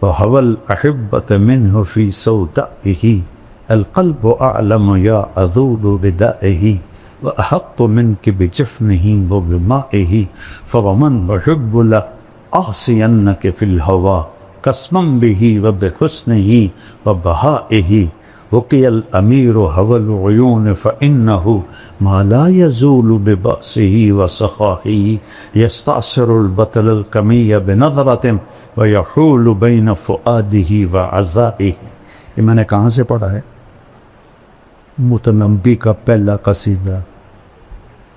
وهوى الأحبة منه في سودائه. القلب أعلم يا أذول بدائه وأحط منك بجفنه وبمائه. فمن أحب لأعصينك في الهوى قسما به وبحسنه وبهائه. وقي الأمير هوى العيون فإنه ما لا يزول ببأسه وسخائه. يستأثر البطل الكمي بنظرة ويحول بين فؤاده وعزائه. یہ میں نے کہاں سے پڑھا ہے؟ متنبی کا پہلا قصیدہ.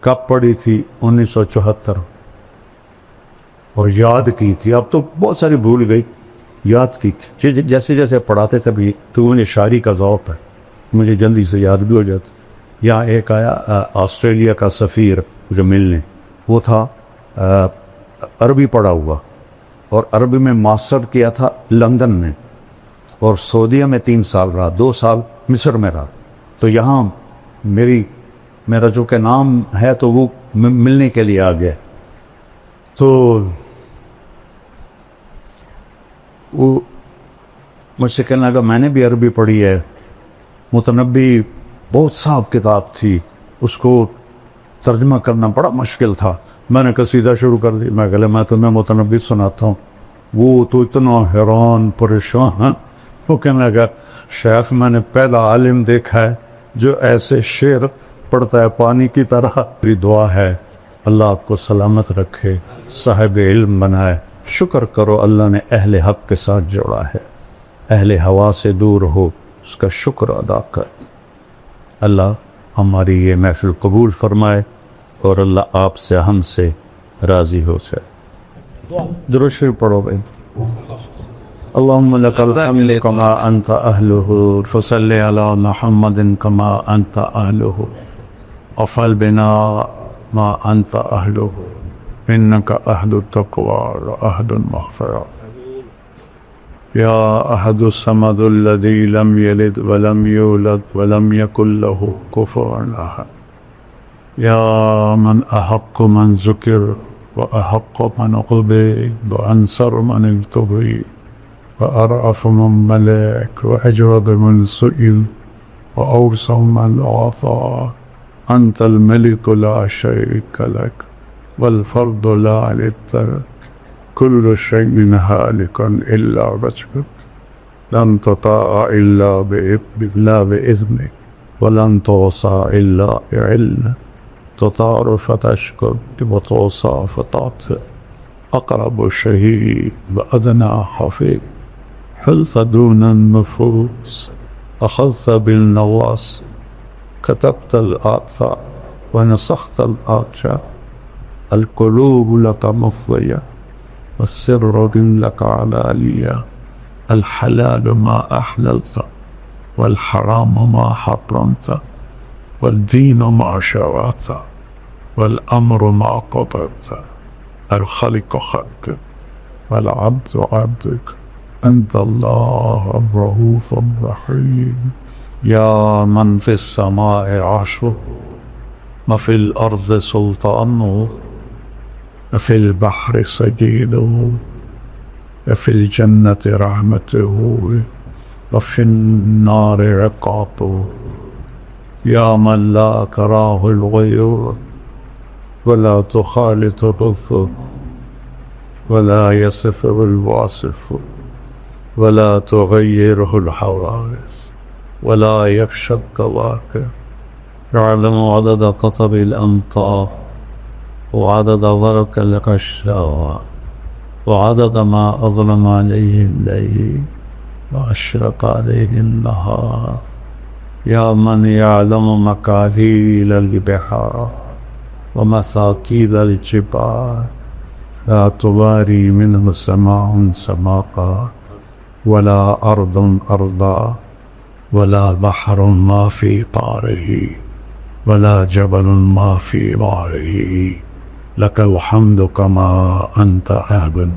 کب پڑھی تھی؟ 1974. اور یاد کی تھی. اب تو بہت ساری بھول گئی، یاد کی تھی. جیسے جیسے پڑھاتے تھے بھی تو مجھے شاعری کا ذوق ہے، مجھے جلدی سے یاد بھی ہو جاتا. یہاں ایک آیا آسٹریلیا کا سفیر جو ملنے، وہ تھا عربی پڑھا ہوا اور عربی میں ماسٹر کیا تھا لندن میں، اور سعودیہ میں 3 سال رہا، 2 سال مصر میں رہا. تو یہاں میرا جو کہ نام ہے تو وہ ملنے کے لیے آ گیا. تو وہ مجھ سے کہنے لگا میں نے بھی عربی پڑھی ہے. متنبی بہت صاحب کتاب تھی، اس کو ترجمہ کرنا بڑا مشکل تھا. میں نے قصیدہ شروع کر دی. میں کہا میں تمہیں متنبی سناتا ہوں. وہ تو اتنا حیران پریشان. وہ کہنے لگا شیخ میں نے پہلا عالم دیکھا ہے جو ایسے شعر پڑھتا ہے پانی کی طرح. میری دعا ہے اللہ آپ کو سلامت رکھے، صاحب علم بنائے. شکر کرو اللہ نے اہل حق کے ساتھ جوڑا ہے. اہل ہوا سے دور ہو، اس کا شکر ادا کر. اللہ ہماری یہ محفل قبول فرمائے اور اللہ آپ سے ہم سے راضی ہو جائے. درود شریف پڑھو بھائی. اللهم لك الحمد كما أنت أهله فصل على محمد كما أنت أهله وفعل بنا ما أنت أهله إنك أهل التقوى وأهل المغفرة. يا أحد الصمد الذي لم يلد ولم يولد ولم يكن له كفوا أحد. يا من أحق من ذكر وأحق من عبد وأنصر من ابتغي وأرأف من ملك وأجود من سئل وأوسع من أعطى. أنت الملك لا شريك لك والفرد لا للترك. كل شيء هالك إلا وجهك. لن تطاع إلا بإذنك ولن توصى إلا بعلمك. تطار فتشكر وتوصى فتعطي. أقرب شهيد وأدنى حفيظ. حلت دون النفوس أخذت بالنواصي. كتبت الآثار ونسخت الآثار. القلوب لك مفضية والسر لك علانية. الحلال ما أحللت والحرام ما حرمت والدين ما شرعت والأمر ما قدرت. الخلق خلقك والعبد عبدك. أنت الله الرؤوف الرحيم. يا من في السماء عرشه وفي الأرض سلطانه وفي البحر سجيده وفي الجنة رحمته وفي النار عقابه. يا من لا تراه الغيور ولا تخالط الرثو ولا يصفه الواصف ولا تغيره الحوادث ولا يخشى الكواكب. يعلم عدد قطب الأمطار وعدد ورق القشاء وعدد ما أظلم عليه الليل وأشرق عليه النهار. يا من يعلم مقادير البحار ومساكيد الجبال. لا تباري منه سماء سماقا ولا أرض أرضا ولا بحر ما في طاره ولا جبل ما في ظهره. لك الحمد كما أنت أهل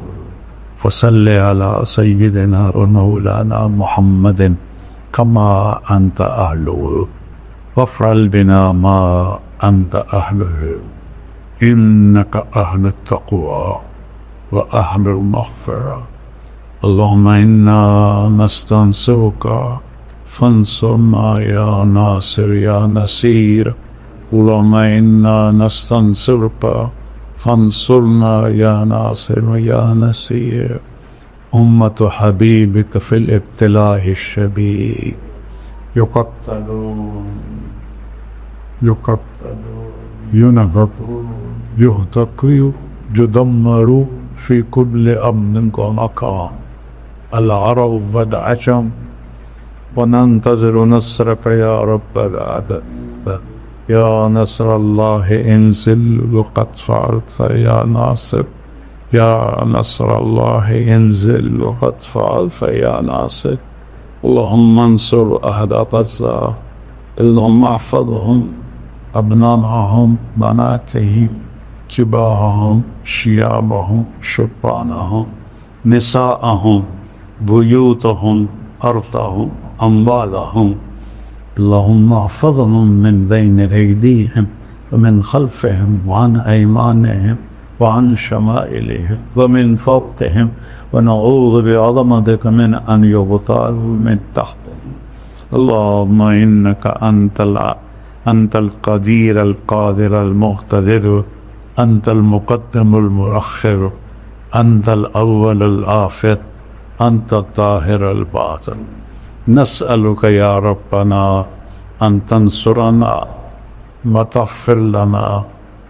فصل على سيدنا ومولانا محمد كما أنت أهله وافعل بنا ما أنت أهله إنك أهل التقوى وأهل المغفرة. اللهم إنا نستنصرك فانصرنا يا ناصر يا نصير. اللهم إنا نستنصرك فانصرنا يا ناصر يا نصير. أمة حبيبك في الابتلاء الشديد يقتلون ينهبون يهتقوا يدمروا في كل أمن ومكان. العرب والعجم وننتظر نصرك يا رب العالمين. يا نصر الله انزل وقد فعلت يا ناصر. يا نصر الله انزل وقد فعلت يا ناصر. اللهم انصر أهل غزة. اللهم احفظهم أبنائهم بناتهم جباههم شيابهم شبانهم نساءهم بيوتهم أرضهم أموالهم. اللهم احفظهم من بين أيديهم ومن خلفهم وعن أيمانهم وعن شمائلهم ومن فوقهم ونعوذ بعظمتك من أن يغتالوا من تحتهم. اللهم إنك أنت القدير القادر المقتدر. أنت المقدم المؤخر. أنت الأول الآخر. أنت الظاهر الباطن. نسألك يا ربنا أن تنصرنا وتغفر لنا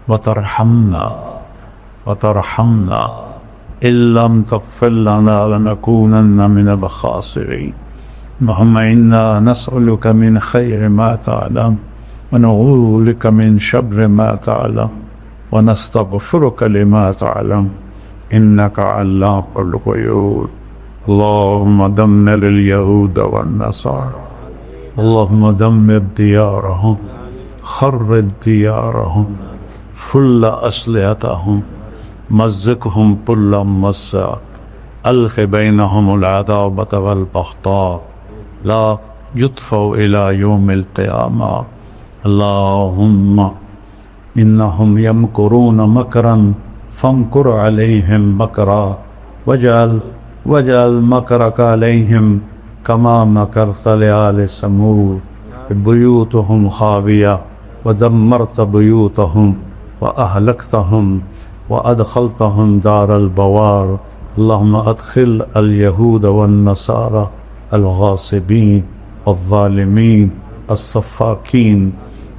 وترحمنا. إن لم تغفر لنا لنكونن من الخاسرين. اللهم إنا نسألك من خير ما تعلم ونعوذ بك من شر ما تعلم ونستغفرك لما تعلم إنك علام الغيوب. اللهم دمر اليهود والنصارى. اللهم دمر ديارهم خرب ديارهم فل أسلحتهم مزقهم كل ممزق. ألق بينهم العداوة والبغضاء لا يطفئ إلى يوم القيامة. اللهم إنهم يمكرون مكرا فامكر عليهم مكرا واجعل مكرك عليهم كما مكرت لآل ثمود. بيوتهم خاوية ودمرت بيوتهم وأهلكتهم وأدخلتهم دار البوار. اللهم أدخل اليهود والنصارى الغاصبين الظالمين الصفاكين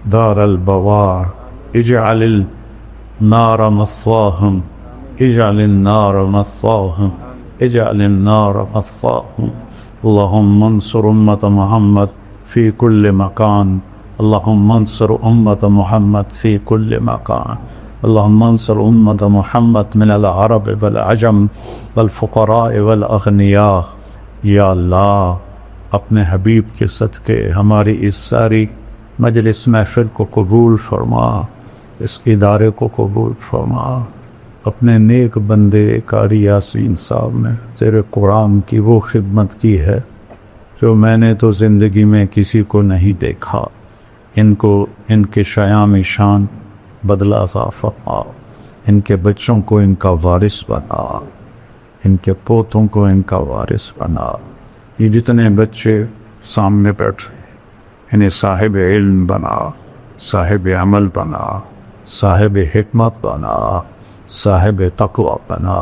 دار البوار. اجعل النار مثواهم. اجعل النار مثواهم. اجعل النار مثواهم. اللهم انصر أمة محمد في كل مكان. اللهم انصر أمة محمد في كل مكان. اللهم انصر أمة محمد من العرب والعجم والفقراء والأغنياء. یا اللہ اپنے حبیب کے صدقے ہماری اس ساری مجلس محفل کو قبول فرما. اس ادارے کو قبول فرما. اپنے نیک بندے قاری یاسین صاحب نے تیرے قرآن کی وہ خدمت کی ہے جو میں نے تو زندگی میں کسی کو نہیں دیکھا. ان کے شیام شان بدلہ عطا فرما. ان کے بچوں کو ان کا وارث بنا. ان کے پوتوں کو ان کا وارث بنا. یہ جتنے بچے سامنے بیٹھے انہیں صاحب علم بنا، صاحب عمل بنا، صاحب حکمت بنا، صاحب تقوی بنا.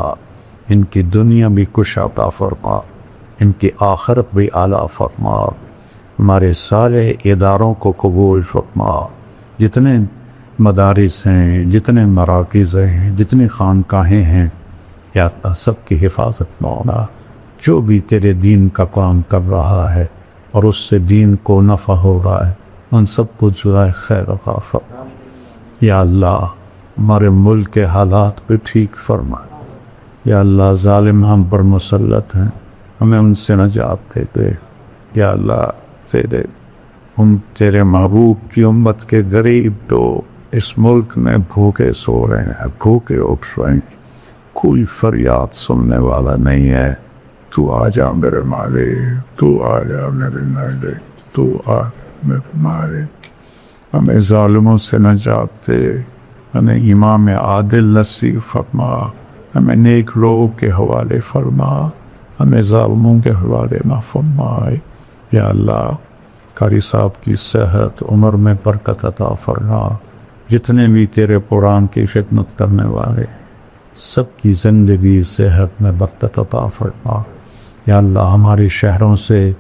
ان کی دنیا بھی کچھ عطا فرما، ان کی آخرت بھی اعلیٰ فرما. ہمارے سارے اداروں کو قبول فرما. جتنے مدارس ہیں، جتنے مراکز ہیں، جتنی خانقاہیں ہیں، یا سب کی حفاظت مولا. جو بھی تیرے دین کا کام کر رہا ہے اور اس سے دین کو نفع ہو رہا ہے ان سب کو جزائے خیر عطا فرما. یا اللہ ہمارے ملک کے حالات بھی ٹھیک فرما. یا اللہ ظالم ہم پر مسلط ہیں، ہمیں ان سے نجات دے دے. یا اللہ تیرے محبوب کی امت کے غریب لوگ اس ملک میں بھوکے سو رہے ہیں، بھوکے اٹھ رہے ہیں. کوئی فریاد سننے والا نہیں ہے. تو آ جا میرے مالک، تو آ جا میرے مالک، تو آ میرے مالک. ہمیں ظالموں سے نجات دے، ہمیں امام عادل نصیب فرما، ہمیں نیک لوگوں کے حوالے فرما، ہمیں ظالموں کے حوالے نہ فرمائے. یا اللہ قاری صاحب کی صحت عمر میں برکت عطا فرما. جتنے بھی تیرے قرآن کی خدمت کرنے والے سب کی زندگی صحت میں برکت عطا فرما. یا اللہ ہمارے شہروں سے،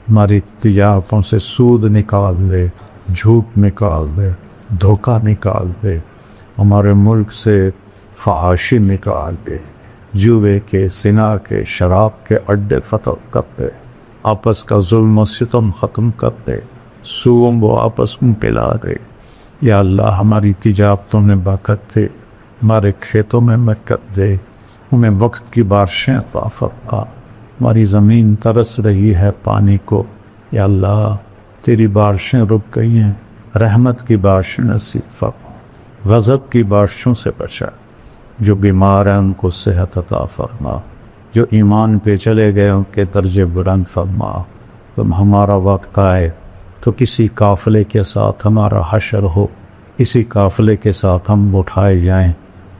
ہماری تجارتوں سے سود نکال دے، جھوٹ نکال دے، دھوکہ نکال دے. ہمارے ملک سے فحاشی نکال دے، جوے کے، زنا کے، شراب کے اڈے فتح کر دے. آپس کا ظلم و ستم ختم کر دے، سوم وہ آپس میں پلا دے. یا اللہ ہماری تجارتوں میں برکت دے، ہمارے کھیتوں میں برکت دے، ہمیں وقت کی بارشیں عطا فرما. ہماری زمین ترس رہی ہے پانی کو. یا اللہ تیری بارشیں رک گئی ہیں، رحمت کی بارشیں نصیب فرما. غضب کی بارشوں سے بچا. جو بیمار ہیں ان کو صحت عطا فرما. جو ایمان پہ چلے گئے ان کے درجے بلند فرما. تم ہمارا وقت آئے تو کسی قافلے کے ساتھ ہمارا حشر ہو، اسی قافلے کے ساتھ ہم اٹھائے جائیں.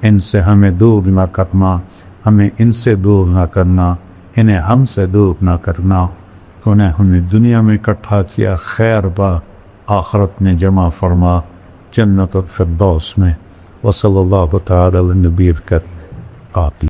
ان سے ہمیں دور نہ کرنا، ہمیں ان سے دور نہ کرنا، انہیں ہم سے دور نہ کرنا. انہیں ہمیں دنیا میں اکٹھا کیا، خیر با آخرت میں جمع فرما جنت الفردوس میں. وصلی اللہ تعالی علی نبی الکریم.